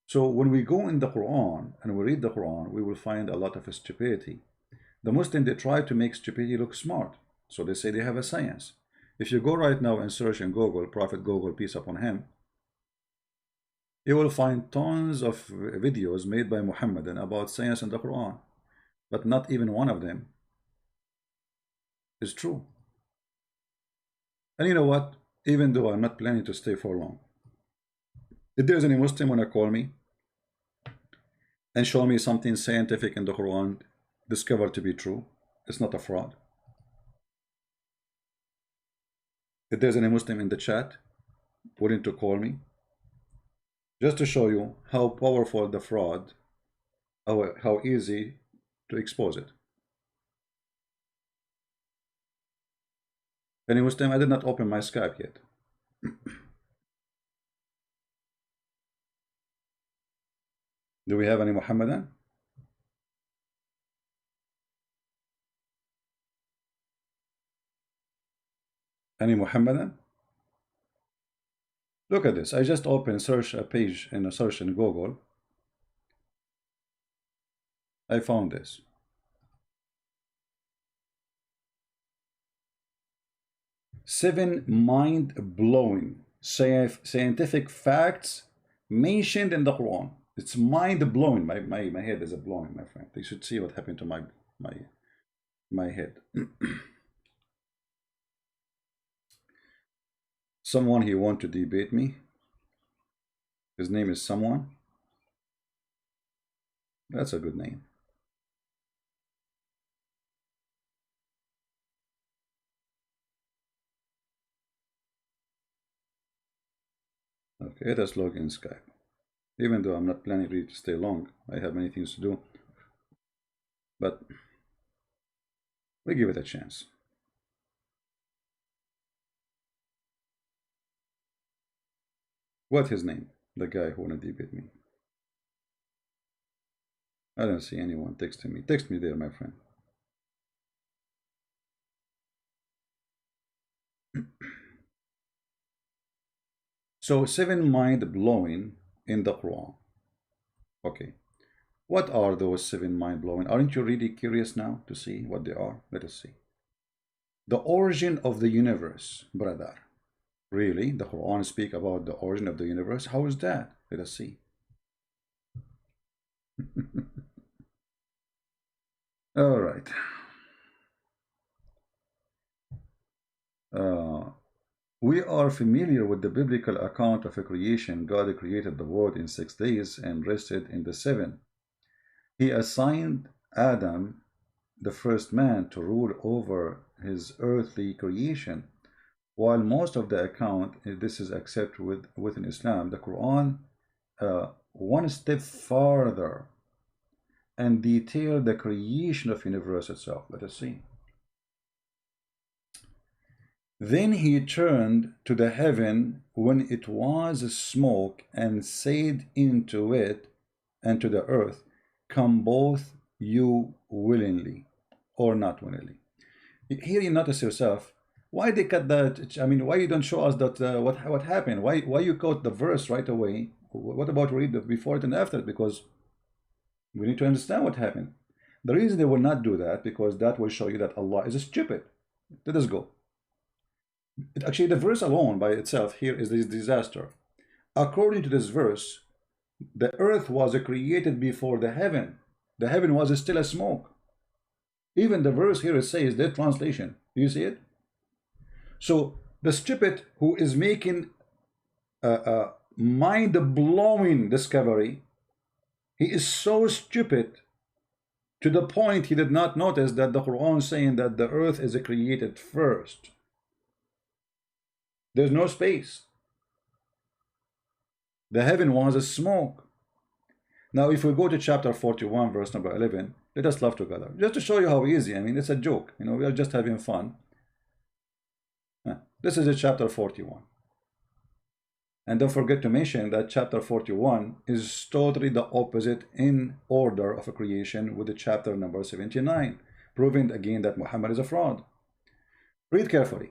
So when we go in the Quran and we read the Quran, we will find a lot of stupidity. The Muslims, they try to make stupidity look smart. So they say they have a science. If you go right now and search in Google, Prophet Google, peace upon him, you will find tons of videos made by Muhammadan about science in the Quran. But not even one of them is true. And you know what? Even though I'm not planning to stay for long, if there's any Muslim want to call me and show me something scientific in the Quran discovered to be true, it's not a fraud. If there's any Muslim in the chat willing to call me, just to show you how powerful the fraud, how easy to expose it. Any Muslim? I did not open my Skype yet. Do we have any Muhammadan? Any Muhammadan? Look at this. I just opened search a page in a search in Google. I found this. Seven mind-blowing scientific facts mentioned in the Quran. It's mind-blowing. My head is blowing, my friend. You should see what happened to my head. Someone he want to debate me. His name is someone. That's a good name. Okay, let us log in Skype. Even though I'm not planning really to stay long, I have many things to do. But we give it a chance. What's his name? The guy who wanna debate me. I don't see anyone texting me. Text me there, my friend. So 7 mind-blowing in the Quran. Okay. What are those 7 mind-blowing? Aren't you really curious now to see what they are? Let us see. The origin of the universe, brother. Really? The Quran speak about the origin of the universe? How is that? Let us see. All right. We are familiar with the biblical account of a creation. God created the world in 6 days and rested in the 7th. He assigned Adam, the first man, to rule over his earthly creation. While most of the account, this is accepted within Islam, the Quran one step farther and detail the creation of universe itself. Let us see. Then he turned to the heaven when it was smoke and said into it and to the earth, come both you willingly or not willingly. Here you notice yourself, why they cut that? I mean, why you don't show us that what happened? Why you quote the verse right away? What about read the before it and after it? Because we need to understand what happened. The reason they will not do that, because that will show you that Allah is stupid. Let us go. Actually, the verse alone by itself here is this disaster. According to this verse, the earth was created before the heaven. The heaven was still a smoke. Even the verse here says that translation. Do you see it? So the stupid who is making a mind-blowing discovery, he is so stupid to the point he did not notice that the Quran is saying that the earth is created first. There's no space. The heaven was a smoke. Now, if we go to chapter 41, verse number 11, let us laugh together. Just to show you how easy, I mean, it's a joke. You know, we are just having fun. This is a chapter 41. And don't forget to mention that chapter 41 is totally the opposite in order of a creation with the chapter number 79, proving again that Muhammad is a fraud. Read carefully.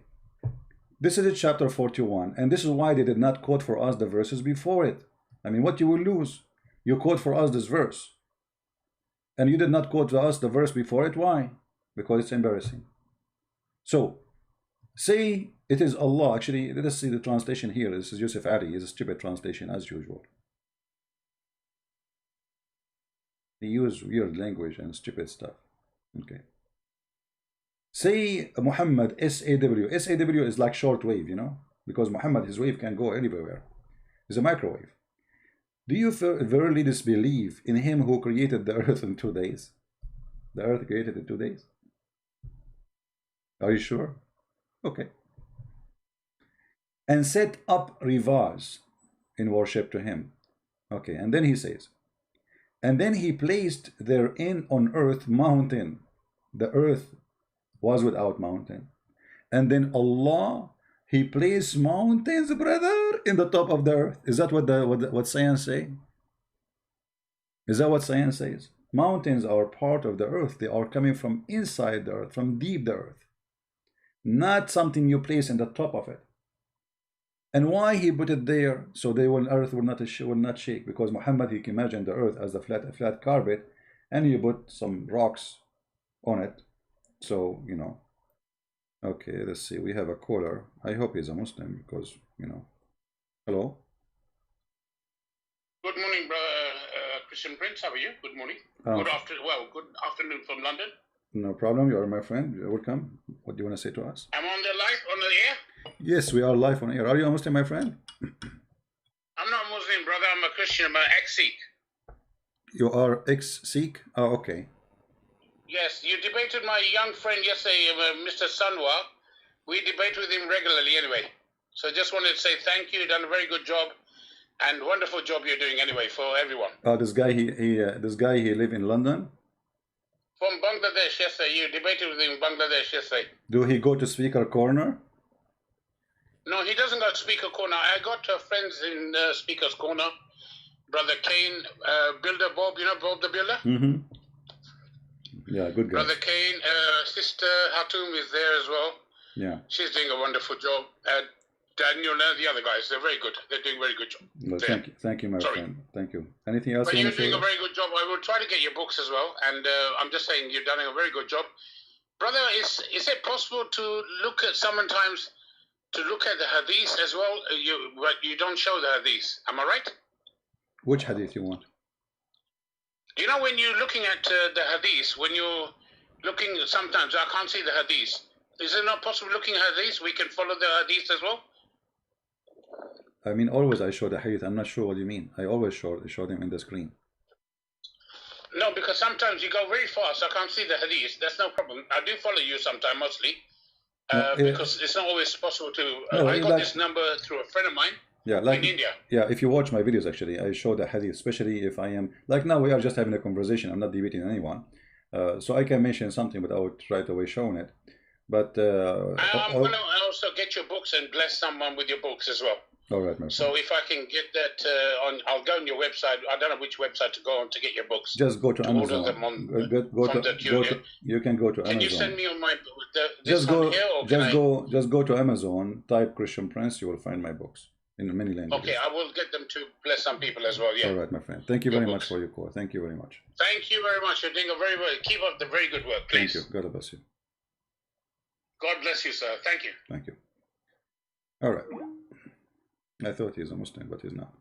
This is a chapter 41, and this is why they did not quote for us the verses before it. I mean, what you will lose? You quote for us this verse, and you did not quote to us the verse before it. Why? Because it's embarrassing. So, say it is Allah. Actually, let us see the translation here. This is Yusuf Ali. It's a stupid translation as usual. He used weird language and stupid stuff. Okay. Say Muhammad, SAW. SAW is like short wave, you know, because Muhammad, his wave can go anywhere. It's a microwave. Do you verily disbelieve in him who created the earth in 2 days? The earth created in 2 days. Are you sure? Okay. And set up rivers in worship to him. Okay, and then he says, and then he placed therein on earth mountain. The earth was without mountain. And then Allah, he placed mountains, brother, in the top of the earth. Is that what science say? Is that what science says? Mountains are part of the earth. They are coming from inside the earth, from deep the earth. Not something you place in the top of it. And why he put it there? So the earth will not shake. Because Muhammad, he imagined the earth as a flat carpet, and you put some rocks on it. So, you know. Okay, let's see. We have a caller. I hope he's a Muslim because, you know. Hello. Good morning, brother Christian Prince. How are you? Good morning. Good afternoon from London. No problem. You are my friend. You're welcome. What do you want to say to us? I'm on the air. Yes, we are live on air. Are you a Muslim, my friend? I'm not Muslim, brother. I'm a Christian. I'm an ex-Sikh. You are ex-Sikh? Oh, okay. Yes, you debated my young friend yesterday, Mr. Sanwa. We debate with him regularly anyway. So just wanted to say thank you. You've done a very good job and wonderful job you're doing anyway for everyone. This guy, this guy, he live in London? From Bangladesh, yesterday. You debated with him in Bangladesh yesterday. Do he go to speaker corner? No, he doesn't go to speaker corner. I got friends in speaker's corner. Brother Kane, Builder Bob, you know Bob the Builder? Mm-hmm. Yeah, good guy. Brother Kane, Sister Hatum is there as well. Yeah. She's doing a wonderful job. Daniel and the other guys, they're very good. They're doing a very good job. Well, thank you, my friend. Thank you. Anything else? But you're doing a very good job. I will try to get your books as well. And I'm just saying you're doing a very good job. Brother, is it possible to look at sometimes to look at the hadith as well? You don't show the hadith. Am I right? Which hadith you want? You know, when you're looking at the hadith, when you're looking, sometimes I can't see the hadith. Is it not possible looking at hadith? We can follow the hadith as well? I mean, always I show the hadith. I'm not sure what you mean. I always show them in the screen. No, because sometimes you go very fast. I can't see the hadith. That's no problem. I do follow you sometimes, mostly. Because it's not always possible to... I got this number through a friend of mine. Yeah, like in India. Yeah, if you watch my videos, actually, I show the hadith, especially if I am like now we are just having a conversation. I'm not debating anyone, so I can mention something without right away showing it. But I'm going to also get your books and bless someone with your books as well. All right, my friend. So if I can get that I'll go on your website. I don't know which website to go on to get your books. Just go to Amazon. Order them on, you can go to Amazon. Can you send me on my just go to Amazon. Type Christian Prince. You will find my books in many languages. Okay, I will get them to bless some people as well. Yeah. All right, my friend. Thank you very much for your call. Thank you very much. Thank you very much. You're doing a very keep up the very good work, please. Thank you. God bless you. God bless you, sir. Thank you. Thank you. All right. I thought he's a Muslim, but he's not.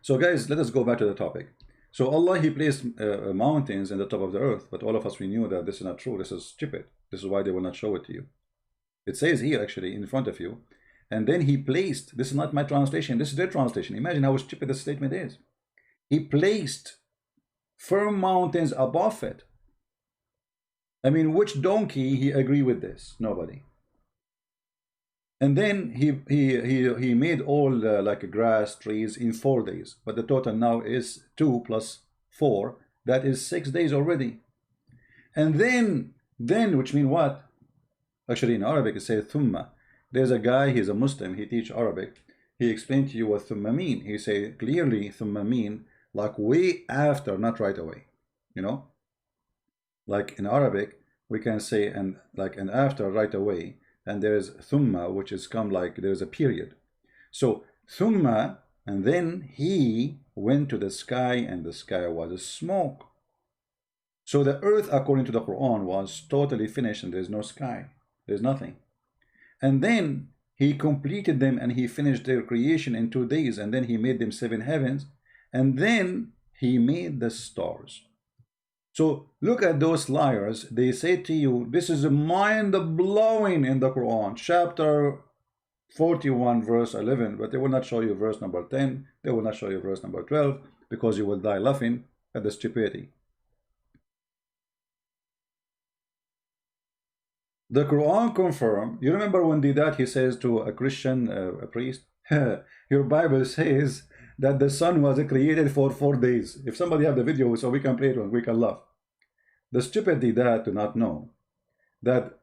So guys, let us go back to the topic. So Allah, he placed mountains in the top of the earth, but all of us, we knew that this is not true. This is stupid. This is why they will not show it to you. It says here, actually, in front of you. And then he placed, this is not my translation, this is their translation. Imagine how stupid this statement is. He placed firm mountains above it. I mean, which donkey he agree with this? Nobody. And then he made all like grass, trees in 4 days. But the total now is 2 plus 4. That is 6 days already. And then which mean what? Actually in Arabic it says thumma. There's a guy, he's a Muslim, he teach Arabic. He explained to you what thumma mean. He say clearly thumma mean like way after, not right away. You know? Like in Arabic, we can say and like and after right away. And there's thumma, which is come like there's a period. So thumma, and then he went to the sky, and the sky was a smoke. So the earth, according to the Quran, was totally finished, and there's no sky. There's nothing. And then he completed them, and he finished their creation in 2 days, and then he made them 7 heavens, and then he made the stars. So look at those liars. They say to you, this is mind-blowing in the Quran, chapter 41, verse 11, but they will not show you verse number 10. They will not show you verse number 12, because you will die laughing at the stupidity. The Quran confirmed. You remember when did that he says to a Christian, a priest, your Bible says that the sun was created for 4 days. If somebody have the video so we can play it, we can laugh. The stupid did that to not know that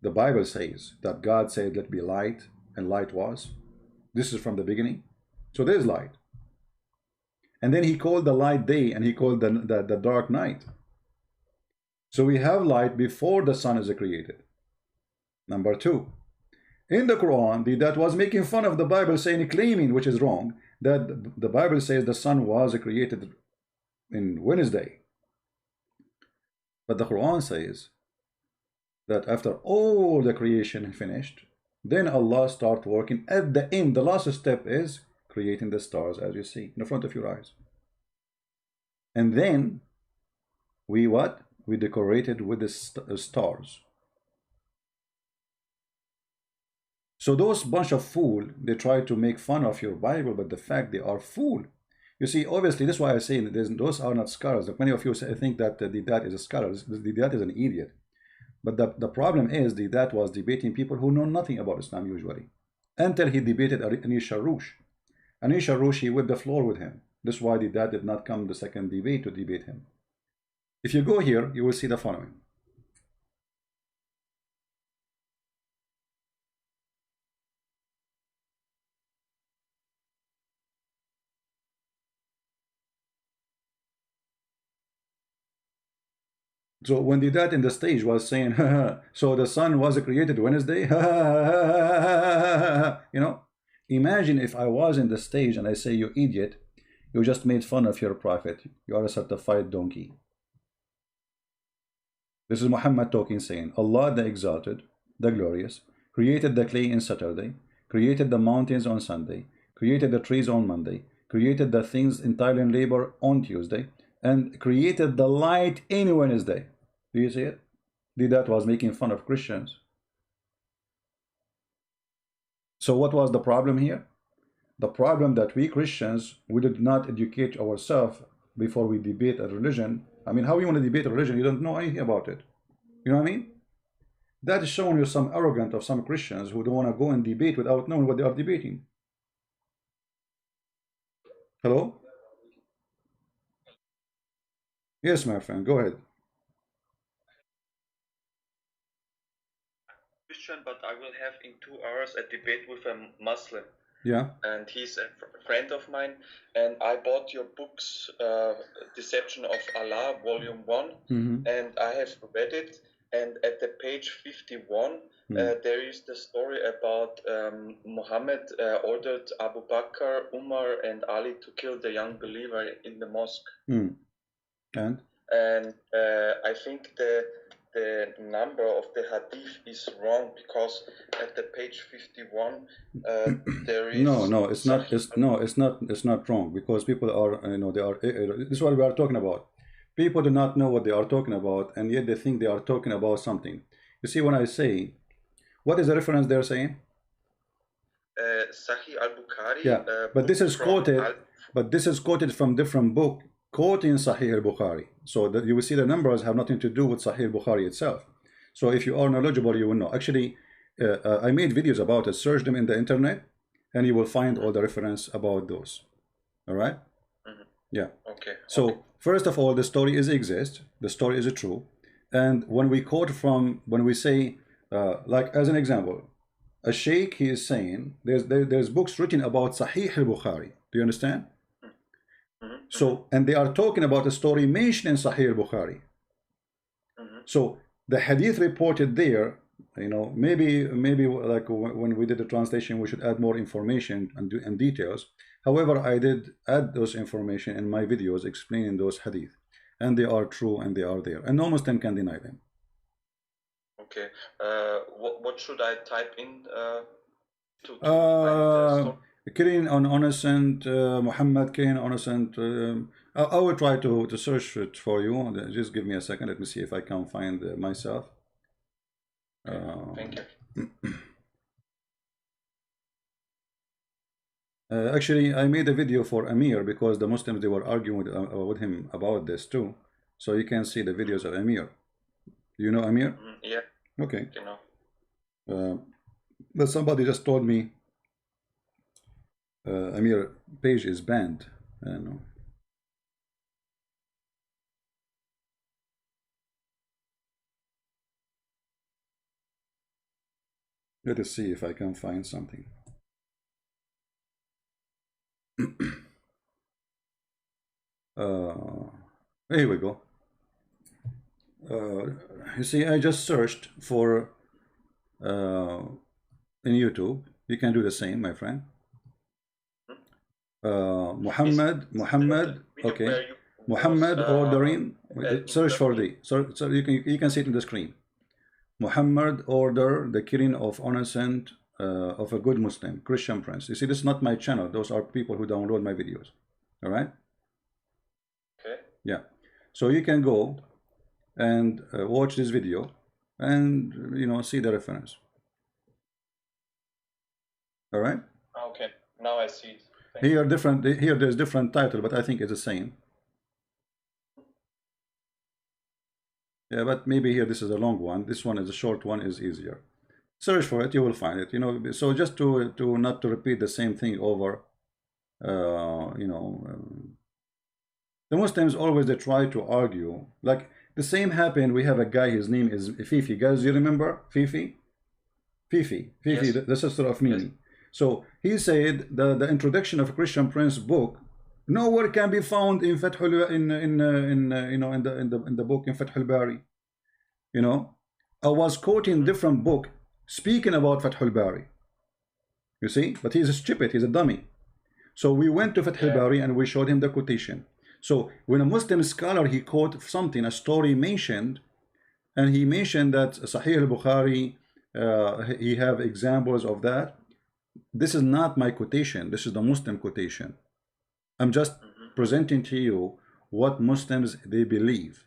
the Bible says that God said let be light, and light was. This is from the beginning. So there's light. And then he called the light day, and he called the dark night. So we have light before the sun is created. Number 2. In the Quran, that was making fun of the Bible, saying, claiming, which is wrong, that the Bible says the sun was created in Wednesday. But the Quran says that after all the creation finished, then Allah start working at the end. The last step is creating the stars, as you see in front of your eyes. And then we what? We decorated with the stars. So those bunch of fools, they try to make fun of your Bible, but the fact they are fool. You see, obviously, this is why I say those are not scholars. Like many of you think that the dad is a scholar. The dad is an idiot. But the problem is the dad was debating people who know nothing about Islam usually. Until he debated Anish Sharush. Anish Sharush, he whipped the floor with him. That's why the dad did not come the second debate to debate him. If you go here, you will see the following. So when the dad in the stage was saying, so the sun was created Wednesday, you know, imagine if I was in the stage and I say, you idiot, you just made fun of your prophet. You are a certified donkey. This is Muhammad talking, saying, Allah the Exalted, the Glorious, created the clay on Saturday, created the mountains on Sunday, created the trees on Monday, created the things entirely in labor on Tuesday, and created the light in Wednesday. Do you see it? That was making fun of Christians. So what was the problem here? The problem that we Christians, we did not educate ourselves before we debate a religion. I mean, how you want to debate a religion? You don't know anything about it. You know what I mean? That is showing you some arrogance of some Christians who don't want to go and debate without knowing what they are debating. Hello? Yes, my friend, go ahead. Christian, but I will have in 2 hours a debate with a Muslim. Yeah. And he's a friend of mine, and I bought your books, Deception of Allah, Volume 1, and I have read it, and at the page 51, there is the story about Muhammad ordered Abu Bakr, Umar, and Ali to kill the young believer in the mosque. And I think the number of the hadith is wrong, because at the page 51 there is it's not wrong, because people are they are this is what we are talking about. People do not know what they are talking about, and yet they think they are talking about something. You see, when I say, what is the reference they're saying? Sahih al-Bukhari. Yeah, but this is quoted from different book, quoting Sahih al-Bukhari. So that you will see the numbers have nothing to do with Sahih al-Bukhari itself. So if you are knowledgeable, you will know. Actually, I made videos about it. Search them in the internet, and you will find all the reference about those. All right? Yeah. Okay. So first of all, the story exists. The story is true. And when we quote from, when we say, like as an example, a sheikh, he is saying, there's books written about Sahih al-Bukhari. Do you understand? So, and they are talking about a story mentioned in Sahih al-Bukhari. So the hadith reported there, you know, maybe like when we did the translation, we should add more information and details. However, I did add those information in my videos explaining those hadith, and they are true and they are there, and no Muslim can deny them. Okay. What should I type in to find Kirin on innocent, Muhammad Kirin on innocent. I will try to search it for you. Just give me a second. Let me see if I can find myself. Thank you. Actually, I made a video for Amir because the Muslims, they were arguing with him about this too. So you can see the videos of Amir. You know Amir? Yeah. Okay. You know. But somebody just told me Amir page is banned. I don't know. Let us see if I can find something. Here we go. You see, I just searched for in YouTube. You can do the same, my friend. Muhammad, okay. Muhammad ordering. Search for the. So you can see it in the screen. Muhammad order the killing of innocent of a good Muslim, Christian prince. You see, this is not my channel. Those are people who download my videos. All right. Okay. Yeah. So you can go and watch this video and, you know, see the reference. All right. Okay. Now I see it. Here different. Here there's different title, but I think it's the same. Yeah, but maybe here this is a long one. This one is a short one. Is easier. Search for it, you will find it. You know. So just to not to repeat the same thing over. You know. The Muslims always they try to argue. Like the same happened. We have a guy. His name is Fifi. Guys, you remember Fifi? Fifi, yes. the sister of Mimi. Yes. So he said the introduction of a Christian Prince book nowhere can be found in Fathul in the book in Fathul Bari. You know, I was quoting different book speaking about Fathul Bari. You see, but he's stupid. He's a dummy. So we went to Fathul Bari and we showed him the quotation. So when a Muslim scholar he quote something, a story mentioned, and he mentioned that Sahih al-Bukhari, he have examples of that. This is not my quotation. This is the Muslim quotation. I'm just presenting to you what Muslims they believe.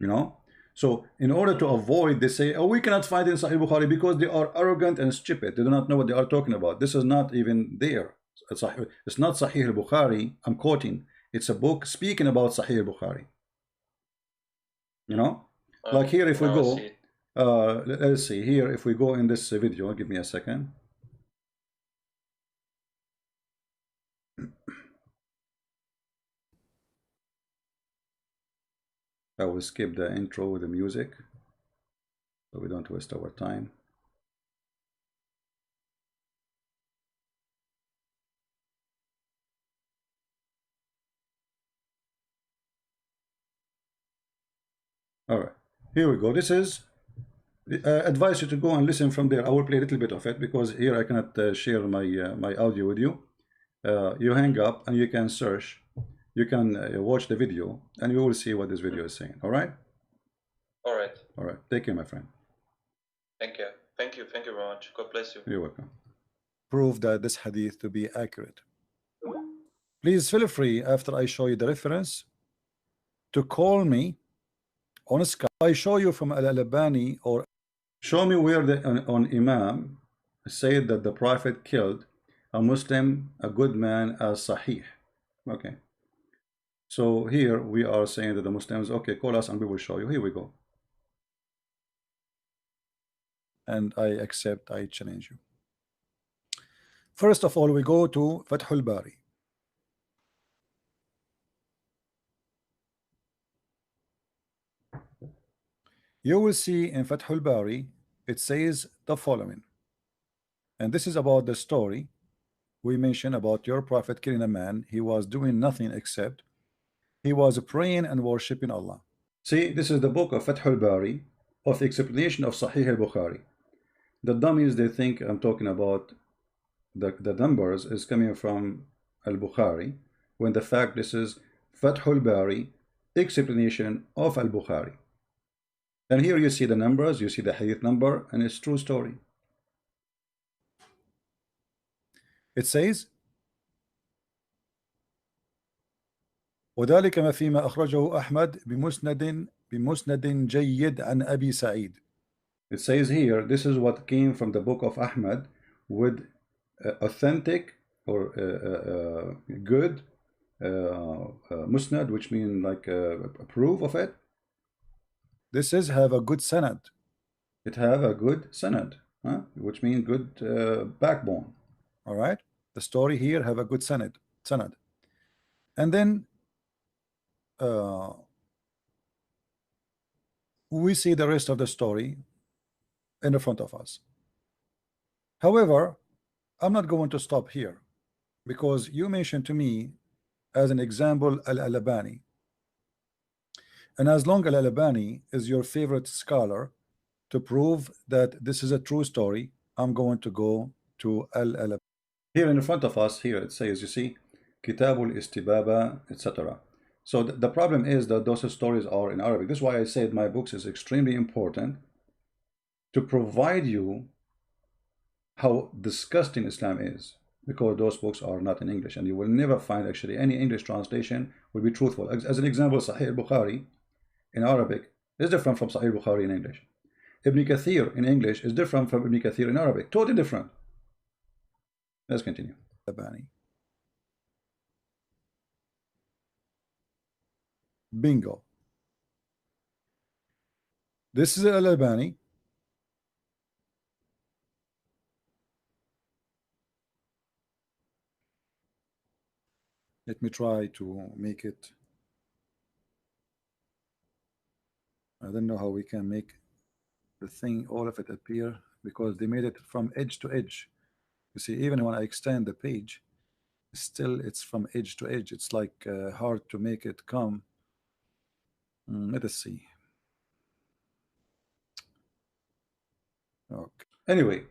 You know. So in order to avoid, they say, oh, we cannot find in Sahih Bukhari because they are arrogant and stupid. They do not know what they are talking about. This is not even there. It's not Sahih al-Bukhari. I'm quoting. It's a book speaking about Sahih al-Bukhari. You know, like here, if we go, let's see here, if we go in this video, give me a second. I will skip the intro with the music so we don't waste our time. All right, here we go. This is advise you to go and listen from there. I will play a little bit of it because here I cannot share my my audio with you. You hang up and you can search. You can watch the video and you will see what this video is saying. All right. All right. All right. Take care, my friend. Thank you. Thank you. Thank you very much. God bless you. You're welcome. Prove that this hadith to be accurate. Please feel free after I show you the reference to call me on Skype. I show you from Al-Albani or show me where the on Imam said that the Prophet killed a Muslim, a good man, as Sahih. Okay. So here we are saying that the Muslims, okay, call us and we will show you. Here we go. and I accept, I challenge you. First of all, we go to Fathul Bari. You will see in Fathul Bari, it says the following. And this is about the story we mentioned about your prophet killing a man. He was doing nothing except he was praying and worshiping Allah. See, this is the book of Fathul Bari of the explanation of Sahih al-Bukhari. The dummies, they think I'm talking about the numbers is coming from al-Bukhari, when the fact this is Fathul Bari explanation of al-Bukhari. And here you see the numbers, you see the hadith number, and it's true story. It says وذلك ما فيما أخرجه أحمد بمسند جيد عن أبي سعيد. It says here, this is what came from the book of Ahmad with authentic or good musnad, which means like a proof of it. This is have a good sanad. It have a good sanad, which means good backbone. All right, the story here have a good sanad. And then we see the rest of the story in the front of us. However, I'm not going to stop here, because you mentioned to me as an example Al-Albani, and as long as Al-Albani is your favorite scholar to prove that this is a true story, I'm going to go to Al-Albani. Here in front of us, here it says, you see, Kitabul Istibaba, etc. So the problem is that those stories are in Arabic. This is why I said my books is extremely important to provide you how disgusting Islam is, because those books are not in English, and you will never find actually any English translation will be truthful. As an example, Sahih al-Bukhari in Arabic is different from Sahih al-Bukhari in English. Ibn Kathir in English is different from Ibn Kathir in Arabic, totally different. Let's continue. Bingo. This is Al-Albani. Let me try to make it. I don't know how we can make the thing, all of it appear, because they made it from edge to edge. You see, even when I extend the page, still it's from edge to edge. It's like hard to make it come. Let us see. Okay. Anyway,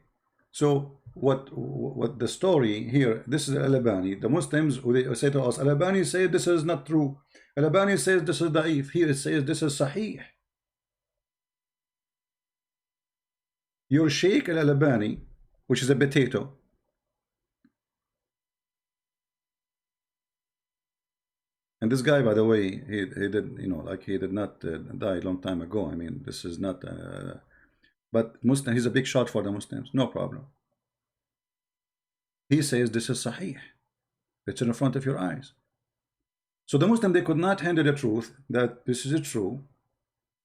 so what the story here, this is Al-Albani. The Muslims, they say to us, Al-Albani says this is not true. Al-Albani says this is da'if. Here it says this is sahih. Your Sheikh Al-Albani, which is a potato, and this guy, by the way, he did, you know, like he did not die a long time ago. I mean, this is not but Muslim, he's a big shot for the Muslims, no problem. He says this is sahih. It's in front of your eyes. So the Muslim, they could not handle the truth that this is true.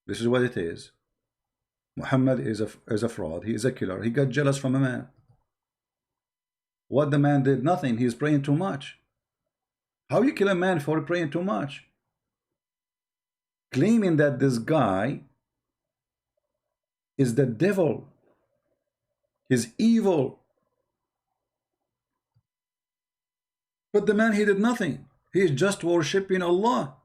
This is what it is. Muhammad is a fraud. He is a killer. He got jealous from a man. What the man did? Nothing. He's praying too much. How you kill a man for praying too much? Claiming that this guy is the devil, is evil. But the man, he did nothing. He is just worshipping Allah.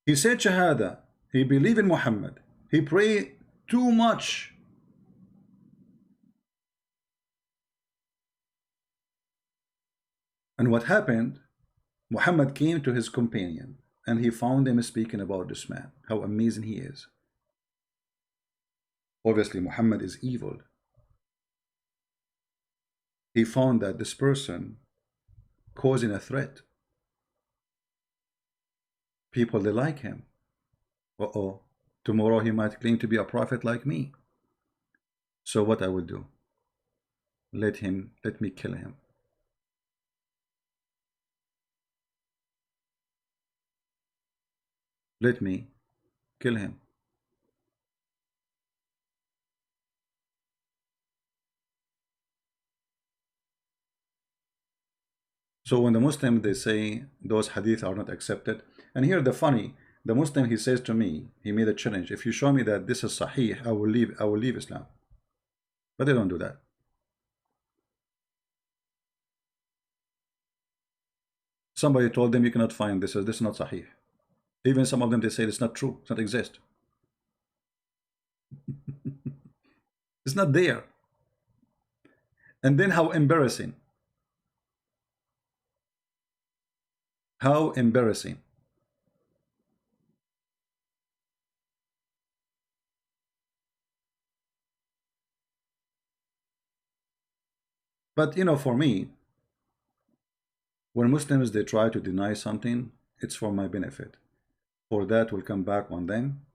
He said Shahada. He believed in Muhammad. He prayed too much. And what happened? Muhammad came to his companion and he found him speaking about this man, how amazing he is. Obviously, Muhammad is evil. He found that this person causing a threat. People, they like him. Uh-oh, tomorrow he might claim to be a prophet like me. So what I will do? Let me kill him. Let me kill him. So when the Muslim, they say those hadith are not accepted, and here the funny, the Muslim, he says to me, he made a challenge, if you show me that this is sahih, I will leave Islam. But they don't do that. Somebody told them you cannot find this is not sahih. Even some of them, they say it's not true, it's not exist. It's not there. And then how embarrassing. How embarrassing. But you know, for me, when Muslims, they try to deny something, it's for my benefit. For that will come back on them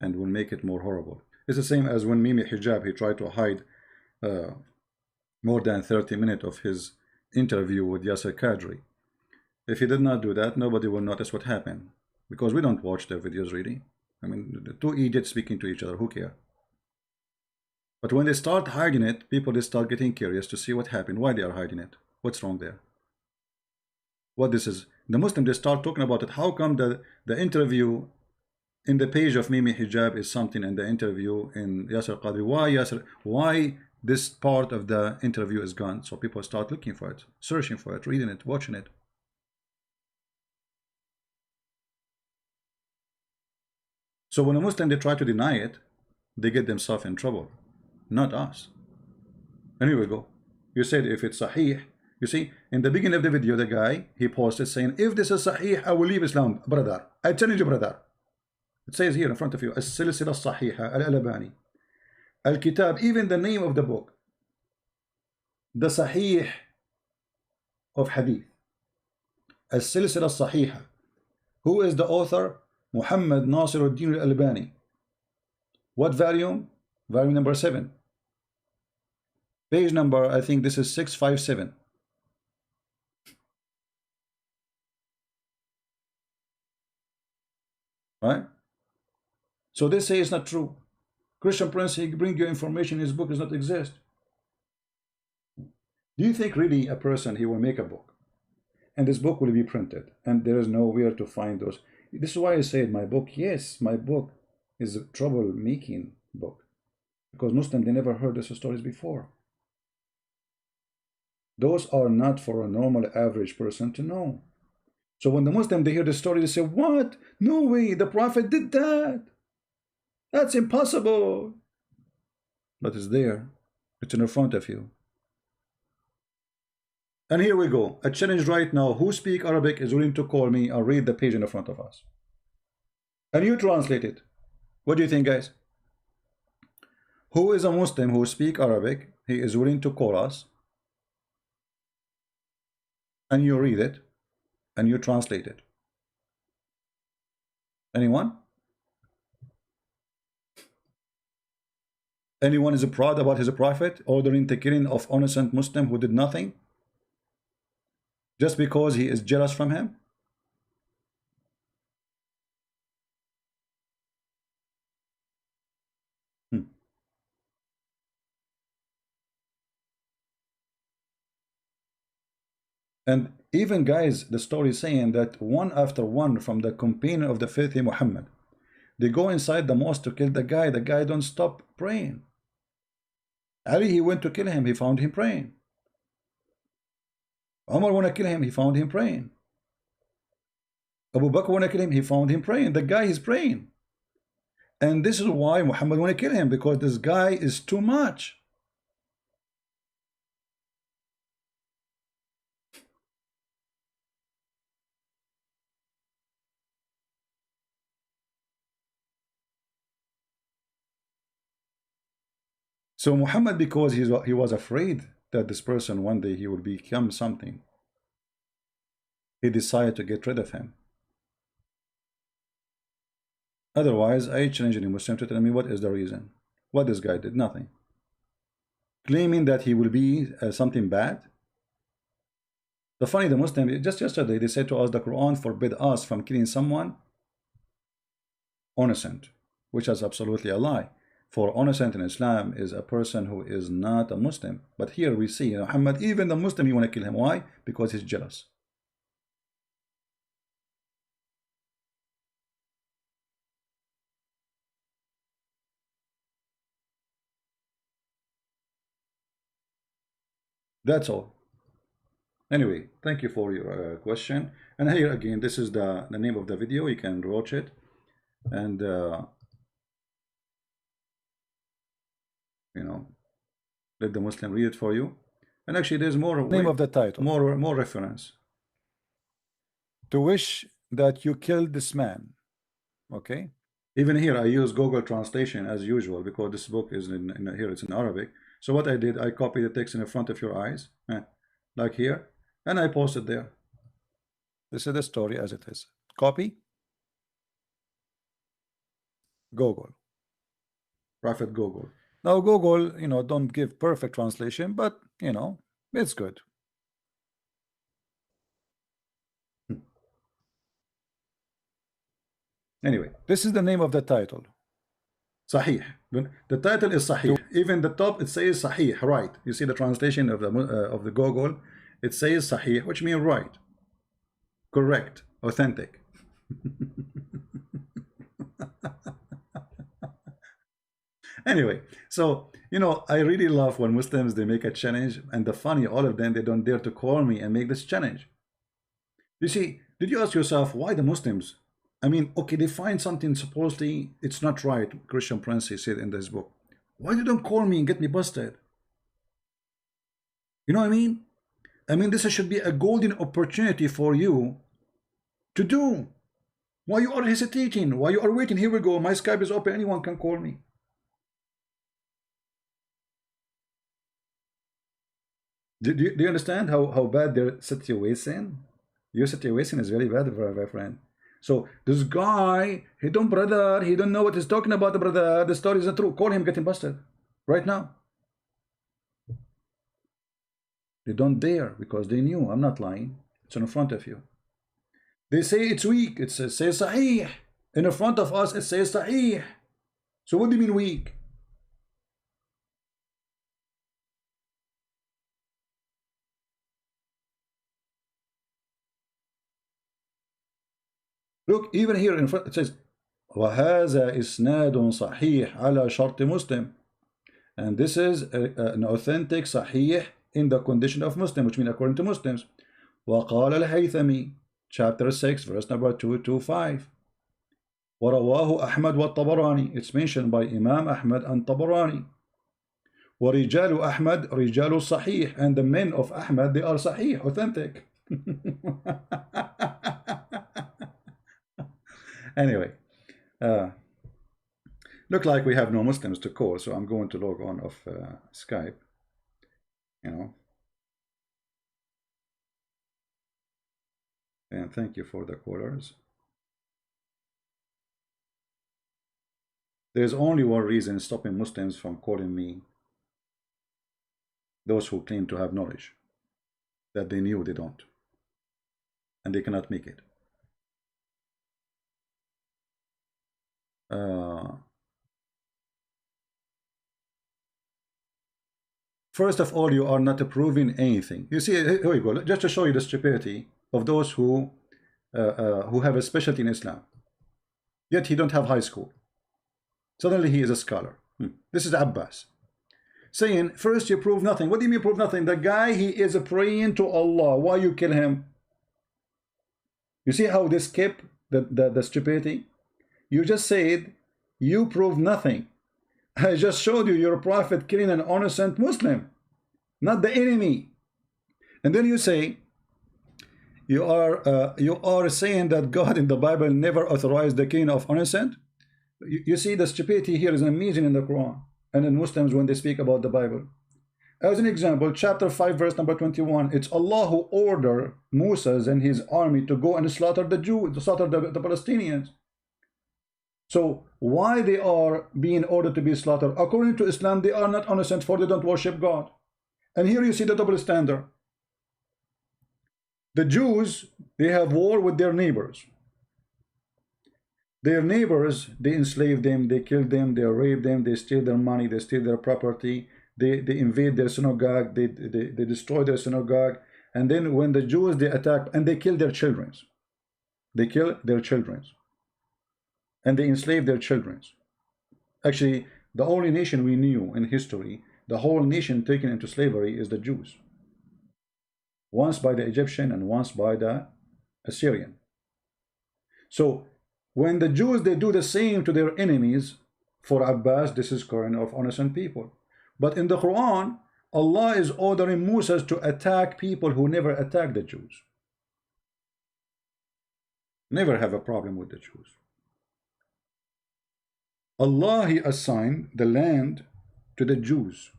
and will make it more horrible. It's the same as when Mimi Hijab, he tried to hide more than 30 minutes of his interview with Yasser Qadri. If he did not do that, nobody will notice what happened, because we don't watch their videos really. I mean, the two idiots speaking to each other, who care? But when they start hiding it, people, they start getting curious to see what happened, why they are hiding it, what's wrong there, what this is. The Muslim, they start talking about it. How come the interview in the page of Mimi Hijab is something, and the interview in Yasser Qadri, why this part of the interview is gone? So people start looking for it, searching for it, reading it, watching it. So when a Muslim, they try to deny it, they get themselves in trouble, not us. And here we go. You said if it's sahih. You see, in the beginning of the video, the guy, he posted saying, if this is sahih, I will leave Islam, brother. I challenge you, brother. It says here in front of you, As-Silsila Sahiha, Al-Albani. Al-Kitab, even the name of the book, the Sahih of Hadith. As-Silsila Sahiha. Who is the author? Muhammad Nasiruddin Al-Albani. What volume? Volume number 7. Page number, I think this is 657. Right? So they say it's not true. Christian Prince, he bring you information, his book does not exist. Do you think really a person, he will make a book, and this book will be printed, and there is nowhere to find those? This is why I said my book, yes, my book is a trouble-making book, because Muslims, they never heard these stories before. Those are not for a normal average person to know. So when the Muslim, they hear the story, they say, what? No way, the Prophet did that. That's impossible. But it's there. It's in front of you. And here we go. A challenge right now. Who speak Arabic is willing to call me or read the page in front of us. And you translate it. What do you think, guys? Who is a Muslim who speak Arabic? He is willing to call us. And you read it. And you translate it. Anyone? Anyone is proud about his prophet ordering the killing of innocent Muslim who did nothing just because he is jealous from him? And even, guys, the story is saying that one after one from the companion of the faithful Muhammad, they go inside the mosque to kill the guy. The guy don't stop praying. Ali, he went to kill him. He found him praying. Umar want to kill him. He found him praying. Abu Bakr want to kill him. He found him praying. The guy is praying. And this is why Muhammad want to kill him, because this guy is too much. So Muhammad, because he was afraid that this person one day he will become something, he decided to get rid of him. Otherwise, I challenge any Muslim to tell me what is the reason. What this guy did? Nothing. Claiming that he will be something bad. The funny, the Muslim, just yesterday they said to us the Quran forbid us from killing someone innocent, which is absolutely a lie. For innocent in Islam is a person who is not a Muslim. But here we see Muhammad, even the Muslim, you want to kill him. Why? Because he's jealous. That's all. Anyway, thank you for your question. And here again, this is the name of the video. You can watch it, and you know, let the Muslim read it for you. And actually, there's more Name of the title. more reference. To wish that you killed this man. Okay. Even here, I use Google Translation as usual because this book is here. It's in Arabic. So what I did, I copied the text in the front of your eyes, like here, and I posted there. This is the story as it is. Copy. Google. Prophet Google. Now Google, you know, don't give perfect translation, but you know, it's good. Anyway, this is the name of the title. Sahih. The title is Sahih. Even the top it says Sahih, right? You see the translation of the Google, it says Sahih, which means right, correct, authentic. Anyway, so you know, I really love when Muslims they make a challenge, and the funny, all of them they don't dare to call me and make this challenge. You see, did you ask yourself why the Muslims? I mean, okay, they find something supposedly it's not right. Christian Prince he said in this book. Why you don't call me and get me busted? You know what I mean? I mean, this should be a golden opportunity for you to do. Why you are hesitating? Why you are waiting? Here we go. My Skype is open. Anyone can call me. Do you understand how bad their situation? Your situation is very bad, my friend. So this guy, he don't know what he's talking about, brother. The story is not true. Call him, get him busted right now. They don't dare because they knew I'm not lying. It's in front of you. They say it's weak. It says Sahih. In front of us, it says Sahih. So what do you mean weak? Look, even here in front it says وَهَذَا إِسْنَادٌ صَحِيحٌ عَلَى شَرْطِ Muslim. And this is an authentic Sahih in the condition of Muslim, which means according to Muslims. وَقَالَ الْهَيْثَمِي, chapter 6, verse number 225. وَرَوَاهُ أَحْمَدْ وَالطَّبَرَانِي. It's mentioned by Imam Ahmad and Tabarani. وَرِجَالُ أَحْمَدْ رِجَالُ الصَّحِيحِ. And the men of Ahmad, they are Sahih, authentic. Anyway, look like we have no Muslims to call, so I'm going to log on of Skype, you know. And thank you for the callers. There's only one reason stopping Muslims from calling me: those who claim to have knowledge that they knew they don't, and they cannot make it. First of all, you are not proving anything. You see, here we go. Just to show you the stupidity of those who have a specialty in Islam, yet he don't have high school. Suddenly he is a scholar. This is Abbas saying, first you prove nothing. What do you mean prove nothing? The guy, he is praying to Allah. Why you kill him? You see how they skip the stupidity? You just said you prove nothing. I just showed you your prophet killing an innocent Muslim, not the enemy. And then you say you are saying that God in the Bible never authorized the killing of innocent. You see the stupidity here is amazing in the Quran and in Muslims when they speak about the Bible. As an example, chapter 5 verse number 21, it's Allah who ordered Moses and his army to go and slaughter the Jews, to slaughter the Palestinians. So why they are being ordered to be slaughtered? According to Islam, they are not innocent, for they don't worship God. And here you see the double standard. The Jews, they have war with their neighbors. Their neighbors, they enslave them, they kill them, they rape them, they steal their money, they steal their property, they invade their synagogue, they destroy their synagogue. And then when the Jews, they attack and they kill their children. They kill their children. And they enslave their children. Actually, the only nation we knew in history, the whole nation taken into slavery, is the Jews. once by the Egyptian and once by the Assyrian. So when the Jews, they do the same to their enemies, for Abbas, this is current of innocent people. But in the Quran, Allah is ordering Musa to attack people who never attack the Jews. Never have a problem with the Jews. Allah, He assigned the land to the Jews.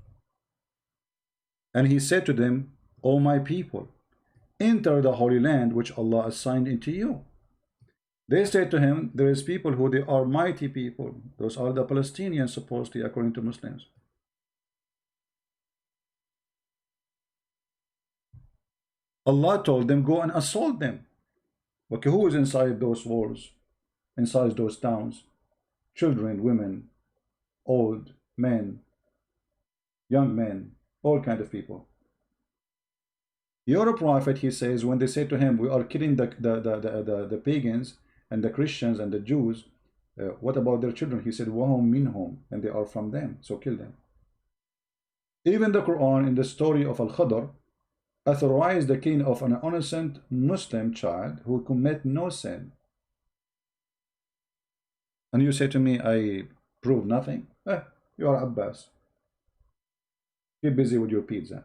And He said to them, O my people, enter the Holy Land which Allah assigned into you. They said to him, there is people who they are mighty people. Those are the Palestinians, supposedly, according to Muslims. Allah told them, go and assault them. Okay, who is inside those walls, inside those towns? Children, women, old men, young men, all kind of people. Your prophet, he says, when they say to him, we are killing the pagans and the Christians and the Jews, what about their children? He said, wahum minhum, and they are from them, so kill them. Even the Quran, in the story of Al-Khadr, authorized the killing of an innocent Muslim child who commit no sin. And you say to me, I prove nothing? You are Abbas. Get busy with your pizza.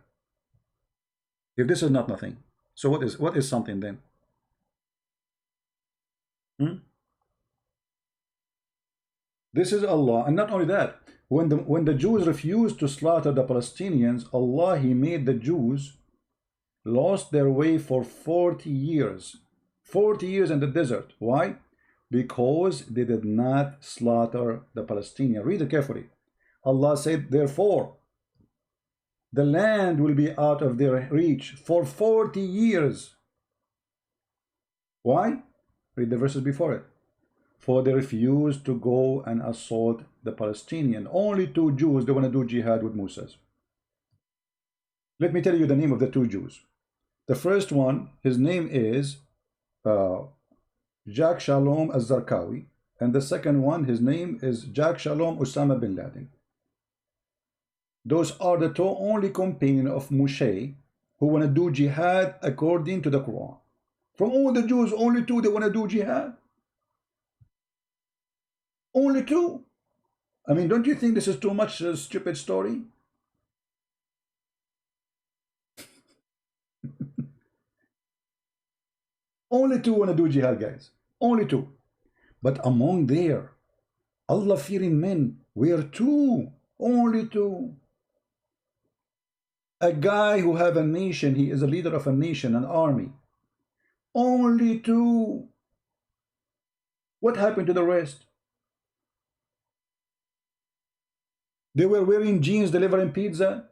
If this is not nothing, so what is something then? This is Allah. And not only that, when the Jews refused to slaughter the Palestinians, Allah, He made the Jews lost their way for 40 years. 40 years in the desert. Why? Because they did not slaughter the Palestinians. Read it carefully. Allah said, therefore, the land will be out of their reach for 40 years. Why? Read the verses before it. For they refused to go and assault the Palestinians. Only 2 Jews, they want to do jihad with Moses. Let me tell you the name of the 2 Jews. The first one, his name is Jack Shalom Az-Zarqawi. And the second one, his name is Jack Shalom Osama bin Laden. Those are the 2 only companions of Moshe who want to do jihad according to the Quran. From all the Jews, only 2 they want to do jihad. Only 2. I mean, don't you think this is too much a stupid story? Only 2 want to do jihad, guys. Only 2. But among their Allah-fearing men were 2. Only 2. A guy who have a nation, he is a leader of a nation, an army. Only 2. What happened to the rest? They were wearing jeans, delivering pizza,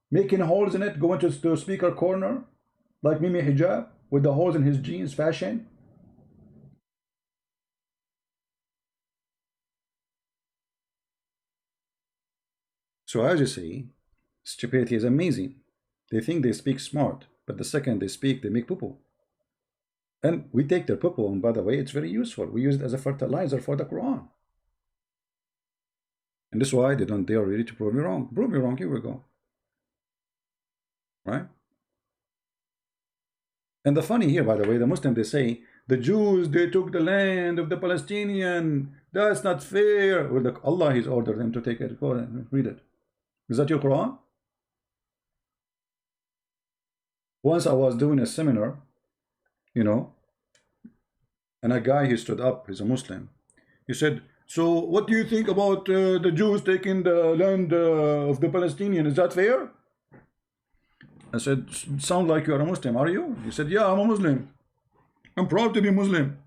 making holes in it, going to the speaker corner, like Mimi Hijab, with the holes in his jeans, fashion. So as you see, stupidity is amazing. They think they speak smart, but the second they speak, they make poo-poo. And we take their poo-poo, and by the way, it's very useful. We use it as a fertilizer for the Quran. And that's why they don't dare really to prove me wrong. Prove me wrong, here we go. Right? And the funny here, by the way, the Muslims, they say, the Jews, they took the land of the Palestinian. That's not fair. Well, Allah has ordered them to take it. Go ahead and read it. Is that your Quran? Once I was doing a seminar, you know, and a guy, he stood up, he's a Muslim. He said, so what do you think about the Jews taking the land of the Palestinian? Is that fair? I said, sound like you are a Muslim, are you? He said, yeah, I'm a Muslim. I'm proud to be Muslim.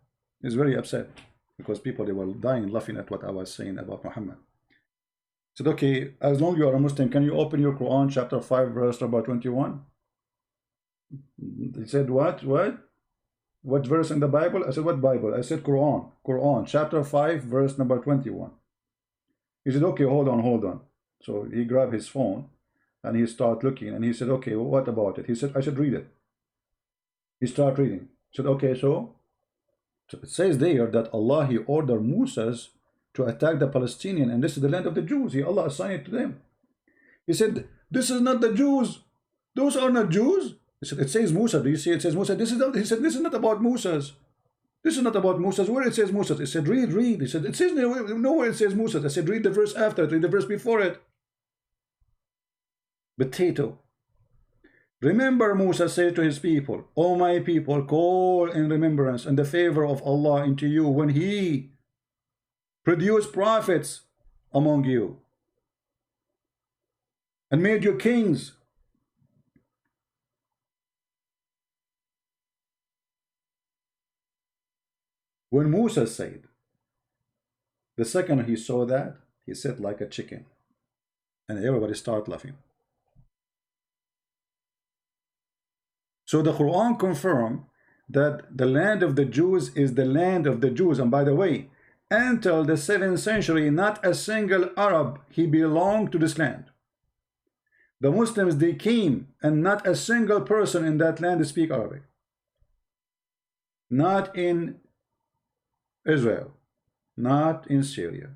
He's very upset because people, they were dying laughing at what I was saying about Muhammad. I said, okay, as long as you are a Muslim, can you open your Quran, chapter 5, verse number 21? He said, what? What verse in the Bible? I said, what Bible? I said, Quran, chapter 5, verse number 21. He said, okay, hold on. So he grabbed his phone and he started looking and he said, okay, well, what about it? He said, I should read it. He started reading. He said, okay, so it says there that Allah, He ordered Moses to attack the Palestinian, and this is the land of the Jews. Allah assigned it to them. He said, this is not the Jews. Those are not Jews. It says Musa. Do you see it says Musa? This is not, he said, this is not about Musas. This is not about Musas. Where it says Musas? He said, read. He said, it says nowhere it says Musas. I said, read the verse after it, read the verse before it. Potato. Remember, Musa said to his people, O my people, call in remembrance and the favor of Allah into you when He produced prophets among you and made you kings. When Musa said, the second he saw that, he said like a chicken, and everybody started laughing. So the Quran confirmed that the land of the Jews is the land of the Jews. And by the way, until the 7th century, not a single Arab, he belonged to this land. The Muslims, they came, and not a single person in that land speak Arabic. Not in Israel, not in Syria,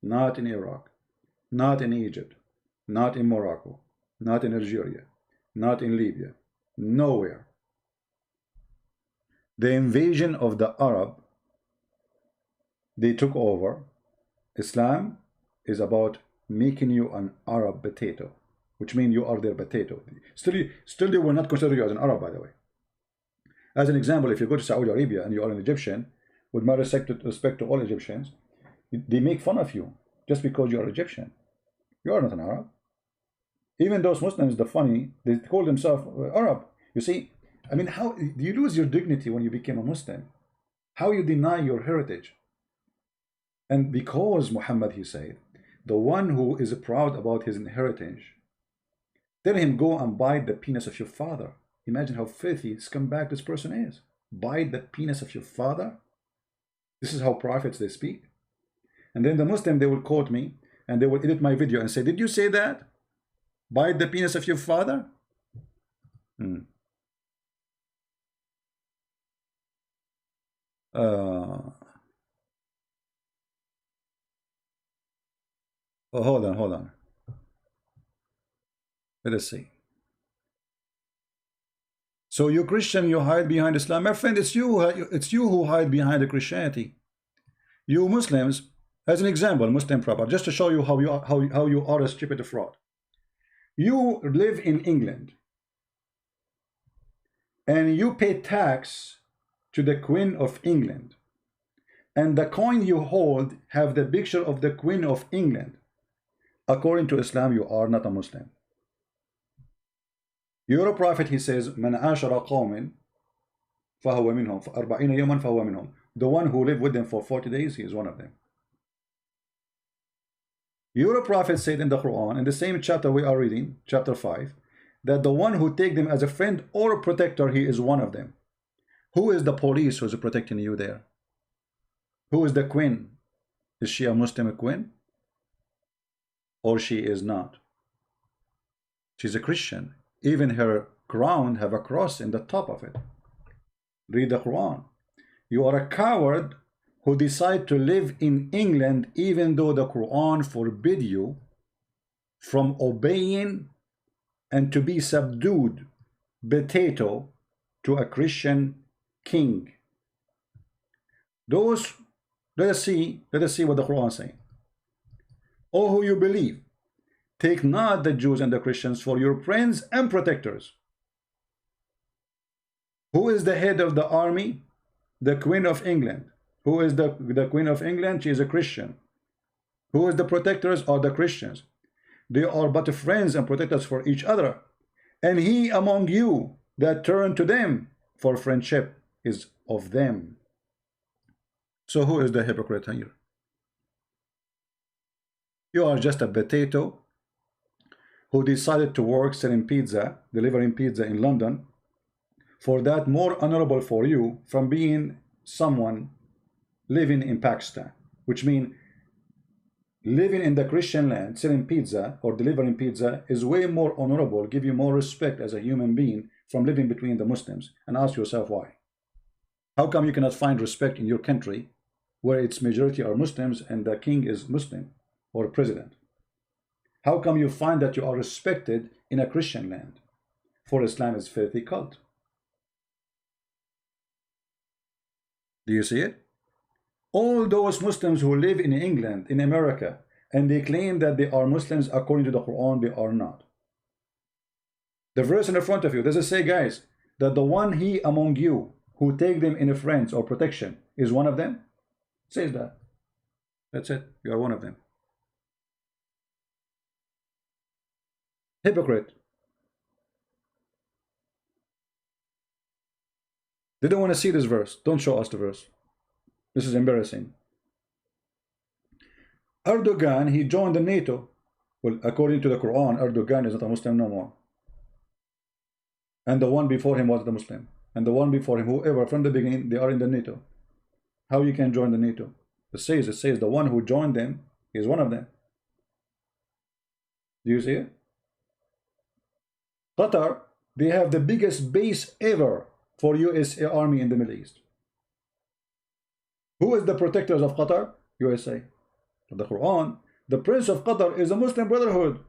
not in Iraq, not in Egypt, not in Morocco, not in Algeria, not in Libya. Nowhere. The invasion of the Arab, they took over. Islam is about making you an Arab potato, which means you are their potato. Still they will not consider you as an Arab, by the way. As an example, if you go to Saudi Arabia and you are an Egyptian, with my respect to all Egyptians, they make fun of you just because you are Egyptian. You are not an Arab. Even those Muslims, the funny, they call themselves Arab. You see, I mean, how do you lose your dignity when you became a Muslim? How you deny your heritage? And because Muhammad, he said, the one who is proud about his inheritance, tell him go and bite the penis of your father. Imagine how filthy, scumbag this person is. Bite the penis of your father? This is how prophets they speak. And then the Muslim, they will quote me and they will edit my video and say, did you say that? Bite the penis of your father? Oh, hold on. Let us see. So you Christian, you hide behind Islam. My friend, it's you who hide behind the Christianity. You Muslims, as an example, Muslim proper, just to show you how you are a stupid fraud. You live in England and you pay tax to the Queen of England, and the coin you hold have the picture of the Queen of England. According to Islam, you are not a Muslim. Your prophet, he says, Man ashara qawmin fahuwa minhum, arba'ina yawman fahuwa minhum. The one who lived with them for 40 days, he is one of them. Your prophet said in the Quran, in the same chapter we are reading, chapter 5, that the one who take them as a friend or a protector, he is one of them. Who is the police who is protecting you there? Who is the queen? Is she a Muslim queen? Or she is not? She's a Christian. Even her crown have a cross in the top of it. Read the Quran. You are a coward who decide to live in England even though the Quran forbid you from obeying and to be subdued potato to a Christian king. Those, let us see what the Quran is saying. O who you believe, take not the Jews and the Christians for your friends and protectors. Who is the head of the army? The Queen of England. Who is the Queen of England? She is a Christian. Who is the protectors? Are the Christians. They are but friends and protectors for each other. And he among you that turn to them for friendship is of them. So who is the hypocrite here? You are just a potato who decided to work selling pizza, delivering pizza in London, for that more honorable for you from being someone living in Pakistan, which means living in the Christian land, selling pizza or delivering pizza is way more honorable, give you more respect as a human being from living between the Muslims. And ask yourself why. How come you cannot find respect in your country where its majority are Muslims and the king is Muslim or president? How come you find that you are respected in a Christian land? for Islam is filthy cult. Do you see it? All those Muslims who live in England, in America, and they claim that they are Muslims according to the Quran, they are not. The verse in the front of you, does it say, guys, that the one he among you who take them in a friends or protection is one of them? It says that. That's it. You are one of them. Hypocrite. They don't want to see this verse. Don't show us the verse. This is embarrassing. Erdogan, he joined the NATO. Well, according to the Quran, Erdogan is not a Muslim no more. And the one before him was the Muslim. And the one before him, whoever, from the beginning, they are in the NATO. How you can join the NATO? It says the one who joined them is one of them. Do you see it? Qatar, they have the biggest base ever for USA Army in the Middle East. Who is the protectors of Qatar? USA. The Quran, the Prince of Qatar is a Muslim Brotherhood.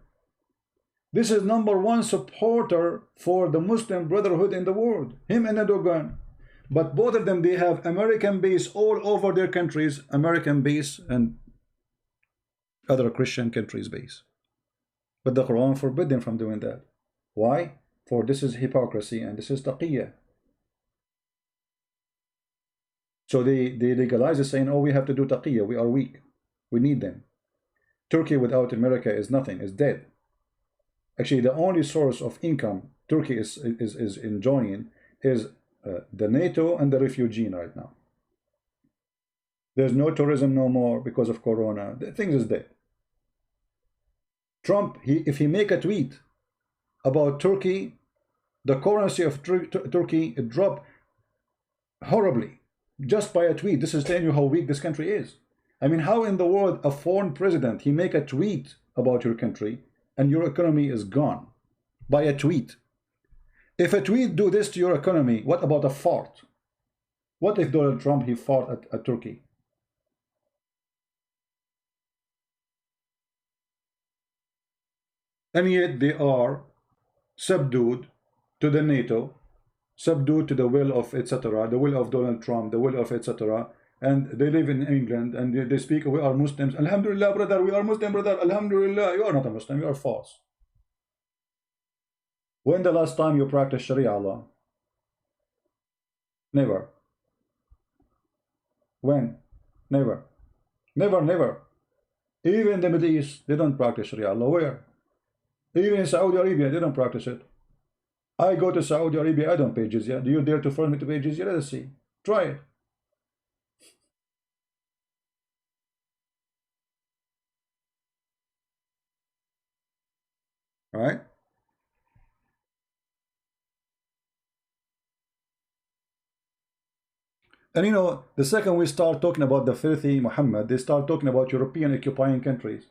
This is #1 supporter for the Muslim Brotherhood in the world. Him and Erdogan. But both of them, they have American base all over their countries. American base and other Christian countries base. But the Quran forbid them from doing that. Why? For this is hypocrisy and this is taqiyya. So they legalize it, saying, oh, we have to do taqiyya, we are weak. We need them. Turkey without America is nothing, is dead. Actually, the only source of income Turkey is enjoying is the NATO and the refugee right now. There's no tourism no more because of Corona. The thing is dead. Trump, if he make a tweet about Turkey, the currency of Turkey dropped horribly just by a tweet. This is telling you how weak this country is. I mean, how in the world a foreign president, he make a tweet about your country and your economy is gone by a tweet? If a tweet do this to your economy, what about a fart? What if Donald Trump, he fought at Turkey? And yet they are subdued to the NATO, subdued to the will of etc., the will of Donald Trump, the will of etc., and they live in England and they speak, we are Muslims. Alhamdulillah, brother, we are Muslim, brother. Alhamdulillah, you are not a Muslim, you are false. When the last time you practiced Sharia law? Never. When? Never. Never, never. Even in the Middle East, they don't practice Sharia law. Where? Even in Saudi Arabia, they don't practice it. I go to Saudi Arabia, I don't pay jizya. Do you dare to force me to pay jizya? Let us see. Try it. All right? And you know, the second we start talking about the filthy Muhammad, they start talking about European occupying countries.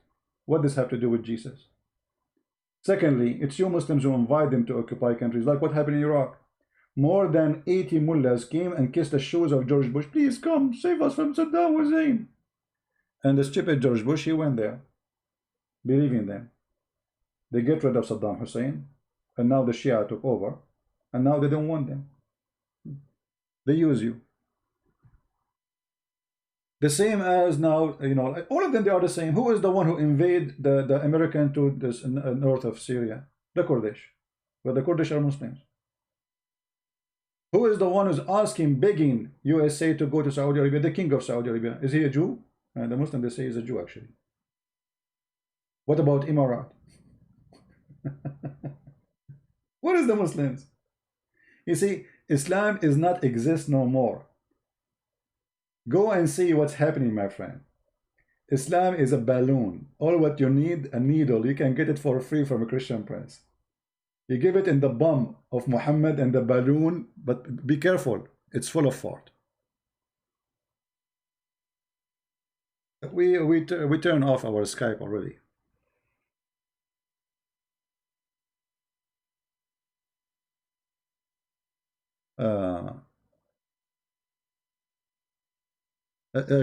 What does this have to do with Jesus? Secondly, it's you Muslims who invite them to occupy countries, like what happened in Iraq. More than 80 mullahs came and kissed the shoes of George Bush. Please come, save us from Saddam Hussein. And the stupid George Bush, he went there, believing them. They get rid of Saddam Hussein, and now the Shia took over, and now they don't want them. They use you. The same as now, you know, all of them, they are the same. Who is the one who invade the American to this north of Syria? The Kurdish. But the Kurdish are Muslims. Who is the one who's asking, begging USA to go to Saudi Arabia? The king of Saudi Arabia. Is he a Jew? And the Muslim, they say, is a Jew, actually. What about Emirat? What is the Muslims? You see, Islam is not exist no more. Go and see what's happening, my friend. Islam is a balloon. All what you need, a needle, you can get it for free from a Christian prince. You give it in the bum of Muhammad and the balloon, but be careful, it's full of fart. We turn off our Skype already.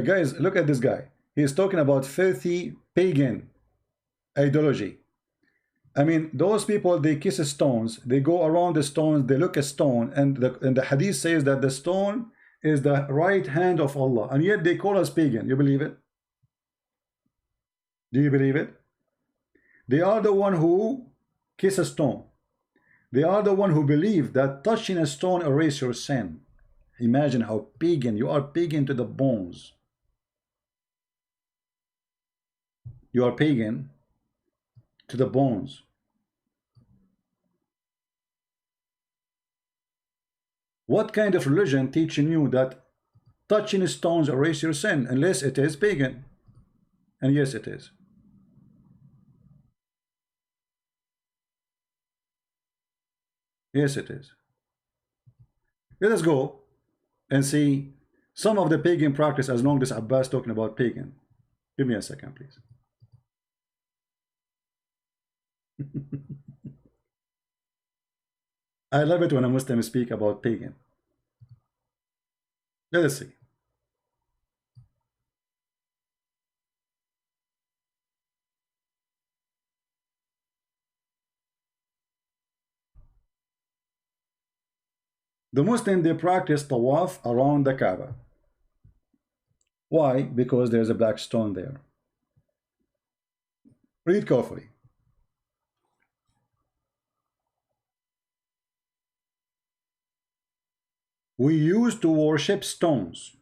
Guys, look at this guy. He's talking about filthy pagan ideology. I mean, those people, they kiss stones, they go around the stones, they look at stone, and the hadith says that the stone is the right hand of Allah, and yet they call us pagan. You believe it? Do you believe it? They are the one who kiss a stone. They are the one who believe that touching a stone erases your sin. Imagine how pagan you are, pagan to the bones. You are pagan to the bones. What kind of religion teaching you that touching stones erase your sin? Unless it is pagan. And yes, it is. Yes, it is. Let us go and see some of the pagan practice, as long as Abbas talking about pagan. Give me a second, please. I love it when a Muslim speak about pagan. Let us see. The Muslim, they practice tawaf around the Kaaba. Why? Because there's a black stone there. Read carefully. We used to worship stones,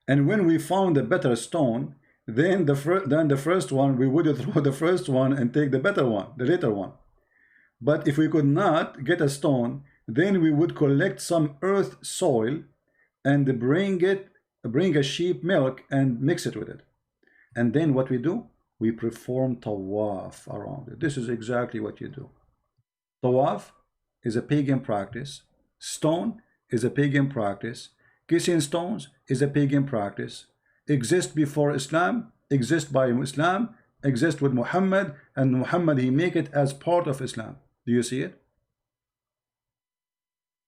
and when we found a better stone, then the first one, we would throw the first one and take the better one, the later one. But if we could not get a stone, then we would collect some earth soil and bring a sheep milk and mix it with it. And then what we do? We perform tawaf around it. This is exactly what you do. Tawaf is a pagan practice. Stone is a pagan practice. Kissing stones is a pagan practice. Exist before Islam, exist by Islam, exist with Muhammad, and Muhammad, he make it as part of Islam. Do you see it?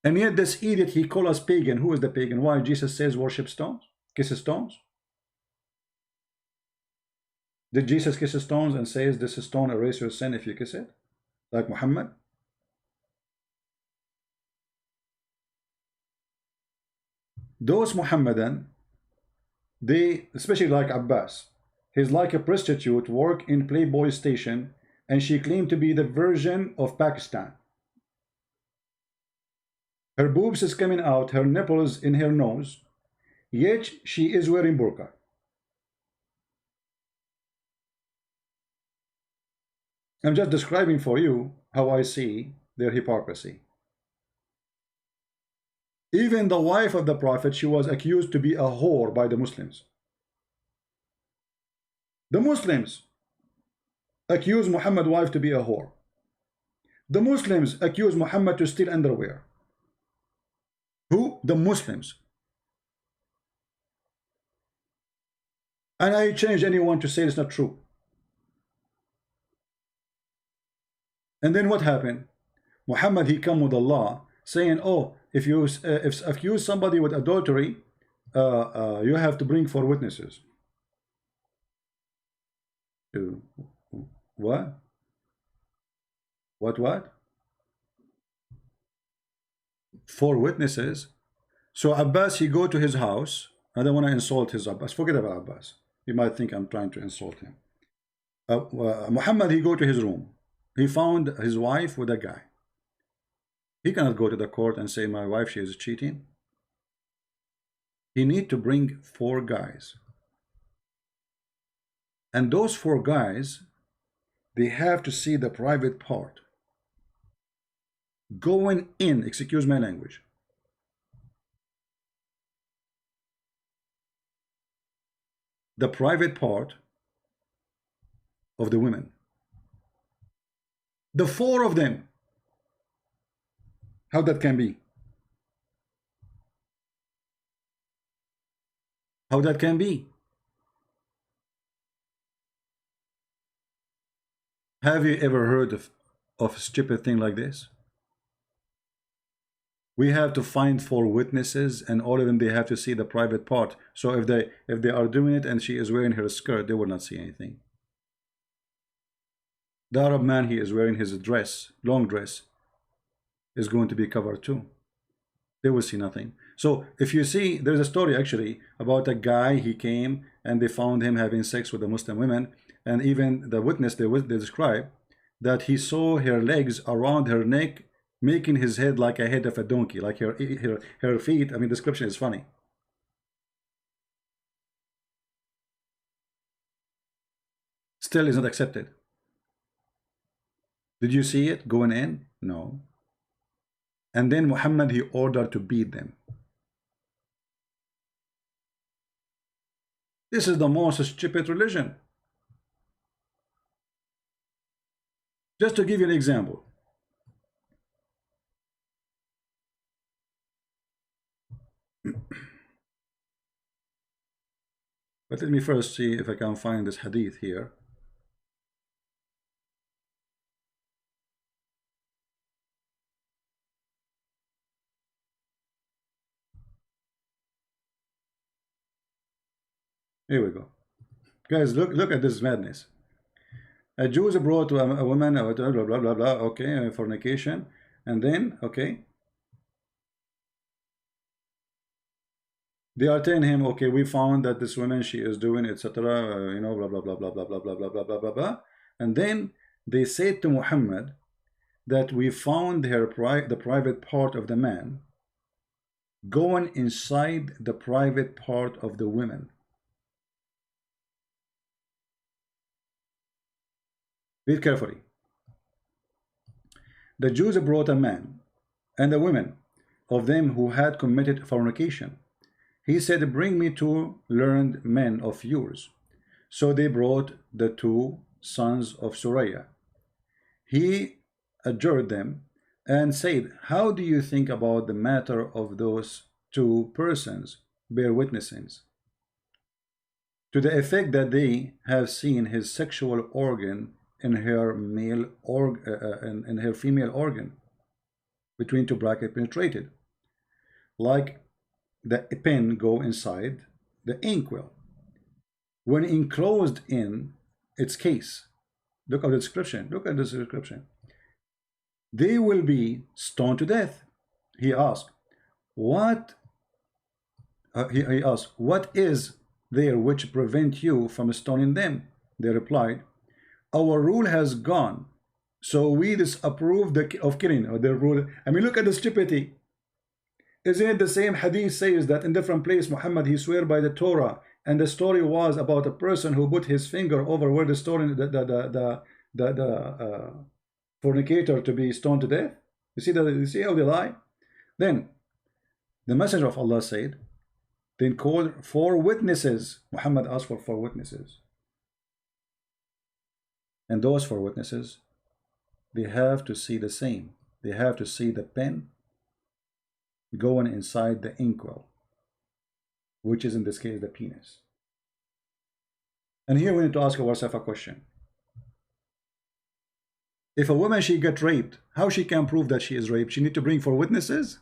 And yet this idiot, he call us pagan. Who is the pagan? Why? Jesus says worship stones, kiss stones. Did Jesus kiss stones and says this stone erase your sin if you kiss it? Like Muhammad? Those Muhammadan, they, especially like Abbas, he's like a prostitute, work in Playboy station, and she claimed to be the Virgin of Pakistan. Her boobs is coming out, her nipples in her nose, yet she is wearing burqa. I'm just describing for you how I see their hypocrisy. Even the wife of the Prophet, she was accused to be a whore by the Muslims. The Muslims accuse Muhammad's wife to be a whore. The Muslims accuse Muhammad to steal underwear. Who? The Muslims. And I challenge anyone to say it's not true. And then what happened? Muhammad, he come with Allah saying, oh, if you accuse somebody with adultery, you have to bring 4 witnesses. What? What? 4 witnesses. So Abbas, he go to his house. I don't want to insult his Abbas. Forget about Abbas. You might think I'm trying to insult him. Muhammad, he go to his room. He found his wife with a guy. He cannot go to the court and say, my wife, she is cheating. He need to bring 4 guys. And those 4 guys, they have to see the private part. Going in, excuse my language. The private part of the women. The 4 of them. How that can be? How that can be? Have you ever heard of a stupid thing like this? We have to find 4 witnesses, and all of them, they have to see the private part. So if they are doing it and she is wearing her skirt, they will not see anything. The Arab man, he is wearing his dress, long dress, is going to be covered too. They will see nothing. So if you see, there's a story actually about a guy, he came and they found him having sex with the Muslim women, and even the witness, they describe that he saw her legs around her neck, making his head like a head of a donkey, like her feet. I mean, description is funny. Still is not accepted. Did you see it going in? No. And then Muhammad, he ordered to beat them. This is the most stupid religion. Just to give you an example. But let me first see if I can find this hadith here. Here we go. Guys, look at this madness. A Jew brought to a woman, blah, blah, blah, blah, blah, okay, fornication. And then, okay, they are telling him, okay, we found that this woman, she is doing, etc., you know, blah, blah, blah, blah, blah, blah, blah, blah, blah, blah, blah, blah. And then they said to Muhammad that we found the private part of the man going inside the private part of the women. Read carefully. The Jews brought a man and a woman of them who had committed fornication. He said, bring me two learned men of yours. So they brought the two sons of Suraya. He adjured them and said, how do you think about the matter of those two persons bear witnesses to the effect that they have seen his sexual organ in her in her female organ between two brackets penetrated, like the pen go inside the inkwell when enclosed in its case. Look at the description. Look at this description. They will be stoned to death. He asked, what? He asked, what is there which prevent you from stoning them? They replied, our rule has gone, so we disapprove of killing, or their rule. I mean, look at the stupidity. Isn't it the same hadith says that in different place Muhammad, he swear by the Torah, and the story was about a person who put his finger over where the story, the fornicator to be stoned to death. You see that? You see how they lie? Then the Messenger of Allah said, then called 4 witnesses. Muhammad asked for 4 witnesses. And those 4 witnesses, they have to see the same. They have to see the pen going inside the inkwell, which is in this case the penis. And here we need to ask ourselves a question. If a woman, she get raped, how she can prove that she is raped? She need to bring 4 witnesses?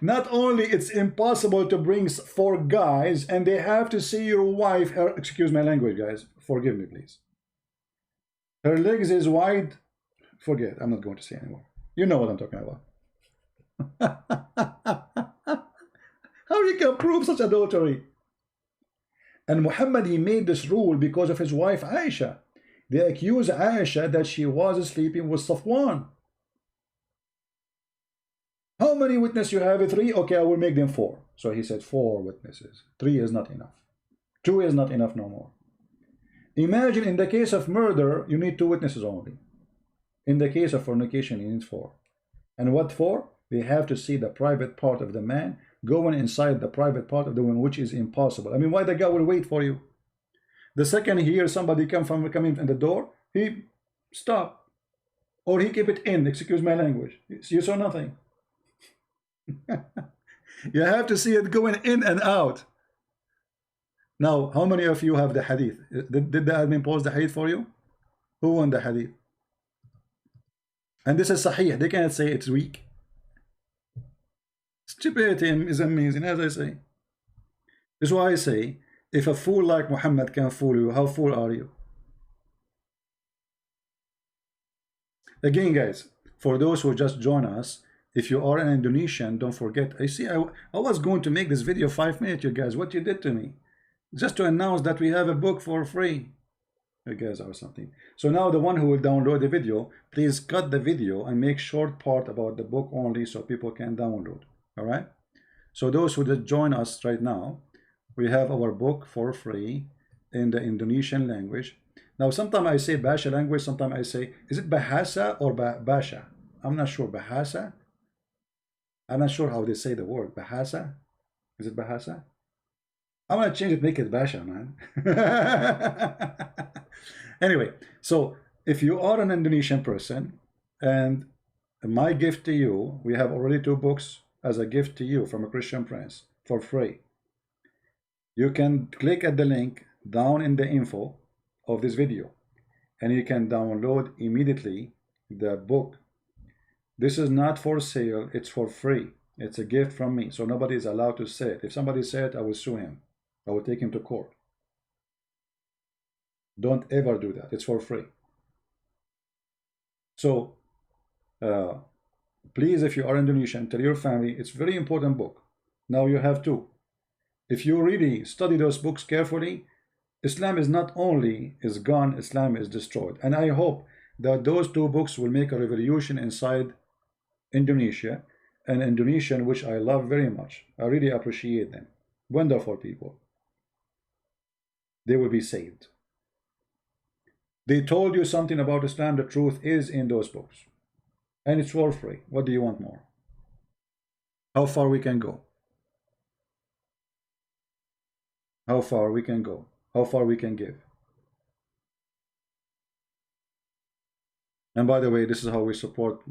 Not only it's impossible to bring 4 guys, and they have to see your wife, her, excuse my language, guys, forgive me please, her legs is wide, forget, I'm not going to say anymore. You know what I'm talking about. How you can prove such adultery? And Muhammad, he made this rule because of his wife Aisha. They accused Aisha that she was sleeping with Safwan. How many witnesses you have? 3? Okay, I will make them 4. So he said 4 witnesses. 3 is not enough. 2 is not enough no more. Imagine in the case of murder, you need 2 witnesses only. In the case of fornication, you need 4. And what for? They have to see the private part of the man going inside the private part of the woman, which is impossible. I mean, why the guy will wait for you? The second he hears somebody coming in the door, he stop. Or he keep it in, excuse my language. You saw nothing. You have to see it going in and out. Now, how many of you have the hadith? Did the admin post the hadith for you? Who won the hadith? And this is sahih. They cannot say it's weak. Stupidity is amazing, as I say. This is why I say, If a fool like Muhammad can fool you, how fool are you? Again, guys, for those who just join us, if you are an Indonesian, don't forget. I was going to make this video 5 minutes, you guys. What you did to me? Just to announce that we have a book for free. You guys are something. So now the one who will download the video, please cut the video and make short part about the book only so people can download. All right? So those who just join us right now, we have our book for free in the Indonesian language. Now, sometimes I say Basha language, sometimes I say, is it Bahasa or Basha? I'm not sure. Bahasa? I'm not sure how they say the word. Bahasa? Is it Bahasa? I want to change it, make it Basha, man. Anyway, so if you are an Indonesian person, and my gift to you, we have already 2 books as a gift to you from a Christian Prince for free. You can click at the link down in the info of this video, and you can download immediately the book. This is not for sale, it's for free. It's a gift from me, so nobody is allowed to say it. If somebody said it, I will sue him. I will take him to court. Don't ever do that. It's for free. So please, if you are Indonesian, tell your family. It's a very important book. Now you have 2. If you really study those books carefully, Islam is not only is gone, Islam is destroyed. And I hope that those 2 books will make a revolution inside Indonesia, and Indonesian, which I love very much. I really appreciate them. Wonderful people. They will be saved. They told you something about Islam. The truth is in those books. And it's for free. What do you want more? How far we can go? How far we can go? How far we can give? And by the way, this is how we support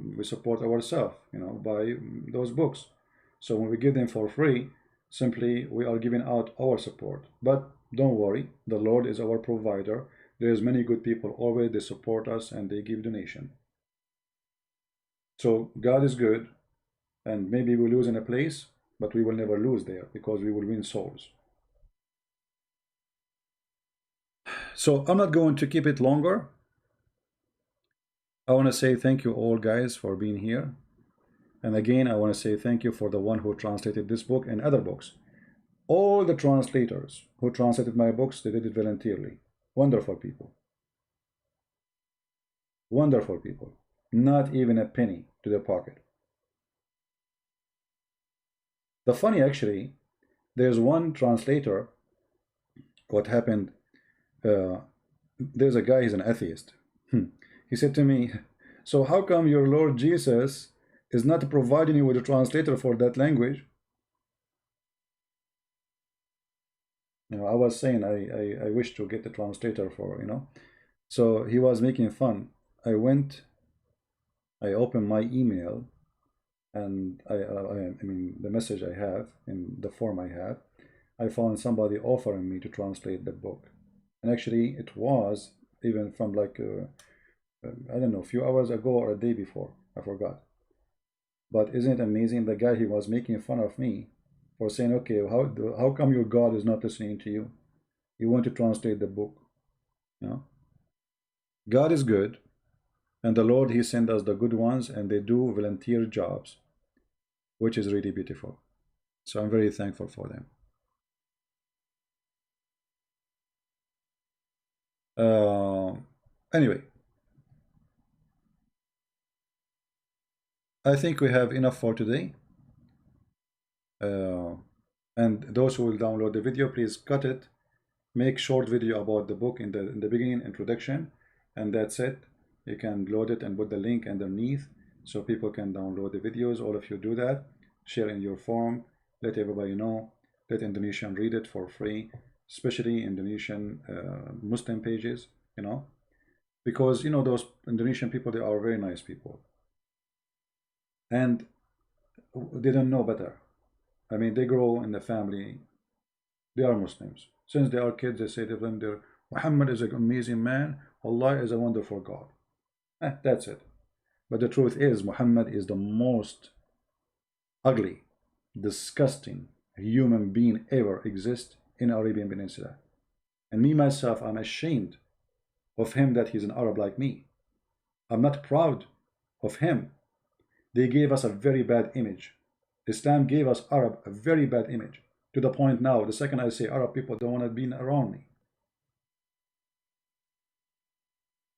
ourselves, by those books. So when we give them for free, simply we are giving out our support. But don't worry, the Lord is our provider. There's many good people always, they support us and they give donation. So God is good, and maybe we lose in a place, but we will never lose there because we will win souls. So I'm not going to keep it longer. I want to say thank you all, guys, for being here. And again, I want to say thank you for the one who translated this book and other books. All the translators who translated my books, they did it voluntarily. Wonderful people. Wonderful people. Not even a penny to their pocket. The funny, actually, there's one translator. What happened, there's a guy, he's an atheist. He said to me, so how come your Lord Jesus is not providing you with a translator for that language? I was saying I wish to get a translator for, So he was making fun. I opened my email, and I mean the message I have in the form I have. I found somebody offering me to translate the book, and actually it was even from like I don't know, a few hours ago or a day before. I forgot. But isn't it amazing? The guy, he was making fun of me for saying, okay, how come your God is not listening to you? You want to translate the book. God is good, and the Lord, he sent us the good ones, and they do volunteer jobs, which is really beautiful. So I'm very thankful for them. Anyway, I think we have enough for today. And those who will download the video, please cut it. Make short video about the book in the beginning, introduction, and that's it. You can load it and put the link underneath so people can download the videos. All of you do that. Share in your forum. Let everybody know. Let Indonesian read it for free, especially Indonesian Muslim pages, because those Indonesian people, they are very nice people, and they don't know better. I mean, they grow in the family, they are Muslims. Since they are kids, they say to them, Muhammad is an amazing man, Allah is a wonderful God. That's it. But the truth is, Muhammad is the most ugly, disgusting human being ever exist in Arabian Peninsula. And me, myself, I'm ashamed of him that he's an Arab like me. I'm not proud of him. They gave us a very bad image. Islam gave us Arab a very bad image, to the point now, the second I say Arab, people don't want to be around me.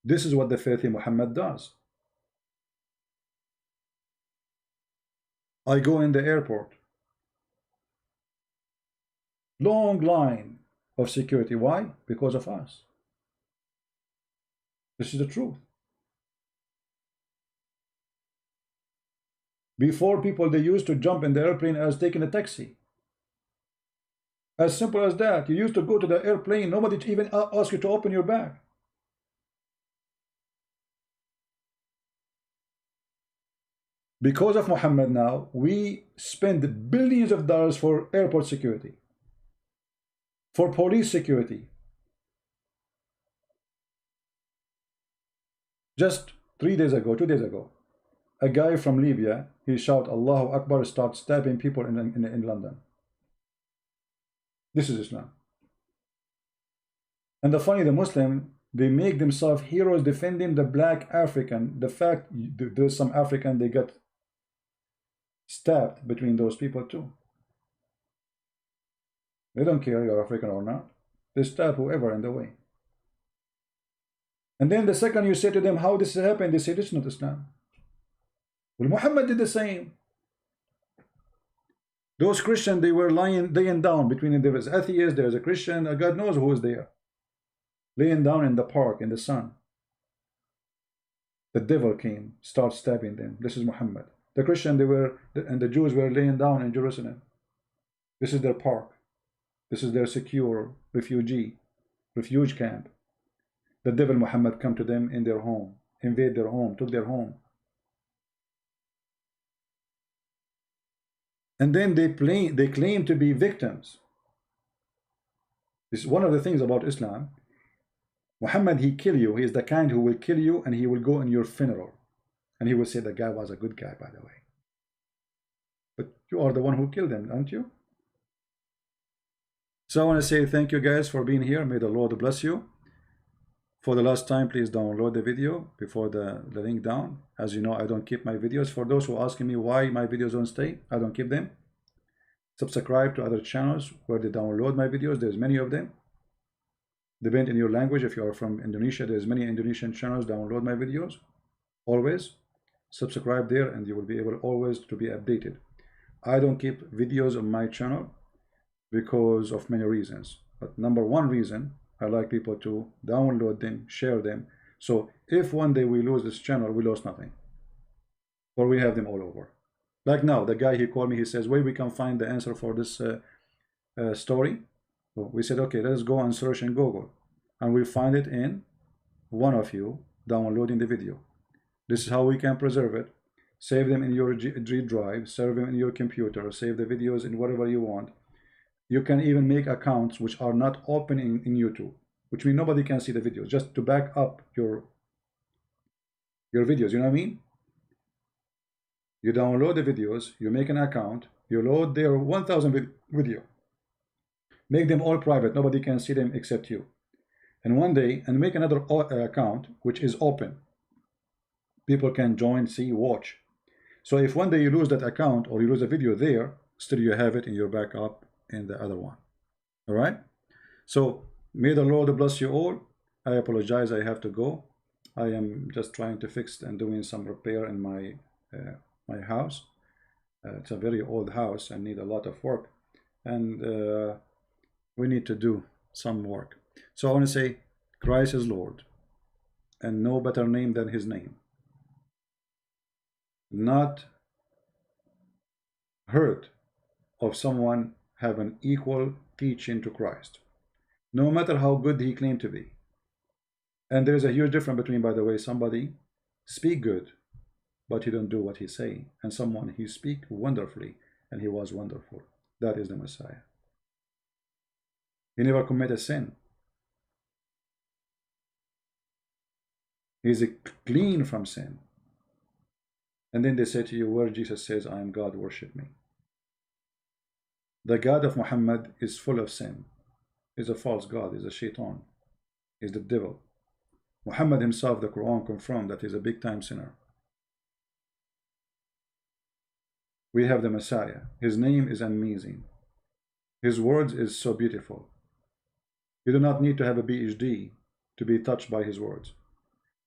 This is what the filthy Muhammad does. I go in the airport, long line of security. Why? Because of us. This is the truth. Before, people, they used to jump in the airplane as taking a taxi. As simple as that. You used to go to the airplane, nobody even ask you to open your bag. Because of Muhammad now, we spend billions of dollars for airport security, for police security. Just 3 days ago, 2 days ago, a guy from Libya, he shouted Allahu Akbar, start stabbing people in London. This is Islam. And the funny, the Muslim, they make themselves heroes defending the black African. The fact there's some African, they got stabbed between those people too. They don't care you're African or not. They stab whoever in the way. And then the second you say to them how this happened, they say this is not Islam. Well, Muhammad did the same. Those Christians, they were laying down between them. There was atheists, there was a Christian, God knows who was there, laying down in the park in the sun. The devil came, start stabbing them. This is Muhammad. The Christian, and the Jews were laying down in Jerusalem. This is their park. This is their secure refuge camp. The devil Muhammad come to them in their home, invade their home, took their home. And then they claim to be victims. This is one of the things about Islam. Muhammad, he kill you. He is the kind who will kill you, and he will go in your funeral. And he will say the guy was a good guy, by the way. But you are the one who killed him, aren't you? So I want to say thank you guys for being here. May the Lord bless you. For the last time, please download the video before the link down. As you know, I don't keep my videos. For those who are asking me why my videos don't stay, I don't keep them. Subscribe to other channels where they download my videos. There's many of them. Depend on your language. If you are from Indonesia, there's many Indonesian channels. Download my videos. Always subscribe there, and you will be able always to be updated. I don't keep videos on my channel because of many reasons. But number one reason, I like people to download them, share them. So if one day we lose this channel, we lost nothing. Or we have them all over. Like now, the guy, he called me, he says, where we can find the answer for this story? So we said, okay, let's go and search in Google. And we find it in one of you downloading the video. This is how we can preserve it. Save them in your G drive, save them in your computer, save the videos in whatever you want. You can even make accounts which are not open in YouTube, which means nobody can see the videos, just to back up your videos, you know what I mean? You download the videos, you make an account, you load their 1,000 video, make them all private, nobody can see them except you. And one day, and make another account which is open. People can join, see, watch. So if one day you lose that account or you lose a video there, still you have it in your backup in the other one. All right? So may the Lord bless you all. I apologize, I have to go. I am just trying to fix and doing some repair in my my house. It's a very old house and need a lot of work, and we need to do some work. So I want to say Christ is Lord, and no better name than his name. Not heard of someone have an equal teaching to Christ, no matter how good he claimed to be. And there is a huge difference between, by the way, somebody speak good but he don't do what he say, and someone he speak wonderfully and he was wonderful. That is the Messiah. He never committed sin. He is clean from sin. And then they say to you, where Jesus says, I am God, worship me. The God of Muhammad is full of sin. is a false god, is a shaitan, is the devil. Muhammad himself, the Quran confirmed that he's a big time sinner. We have the Messiah. His name is amazing. His words is so beautiful. You do not need to have a PhD to be touched by his words.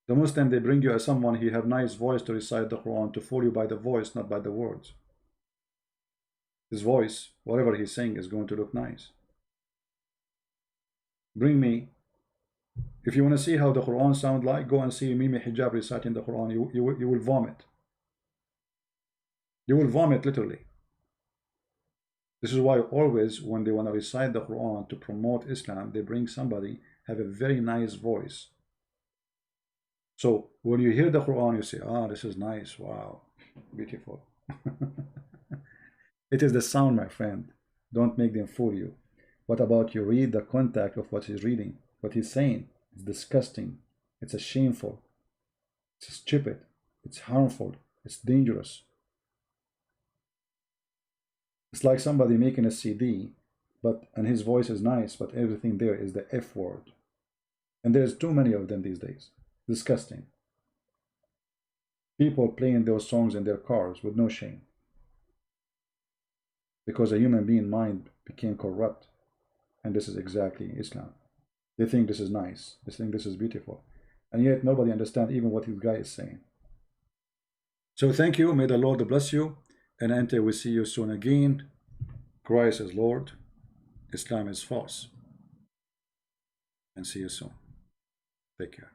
The Muslim, they bring you as someone, he have nice voice to recite the Quran, to fool you by the voice, not by the words. His voice, whatever he's saying, is going to look nice. Bring me, if you want to see how the Quran sound like, go and see Mimi Hijab reciting the Quran. You will vomit. You will vomit literally. This is why always when they want to recite the Quran to promote Islam, they bring somebody have a very nice voice. So when you hear the Quran, you say, ah, this is nice, wow, beautiful. It is the sound, my friend. Don't make them fool you. What about you read the context of what he's reading, what he's saying? It's disgusting, it's shameful, it's stupid, it's harmful, it's dangerous. It's like somebody making a CD, and his voice is nice, but everything there is the F word. And there's too many of them these days. Disgusting. People playing those songs in their cars with no shame. Because a human being mind became corrupt. And this is exactly Islam. They think this is nice. They think this is beautiful. And yet nobody understands even what this guy is saying. So thank you. May the Lord bless you. And until we see you soon again, Christ is Lord, Islam is false. And see you soon. Take care.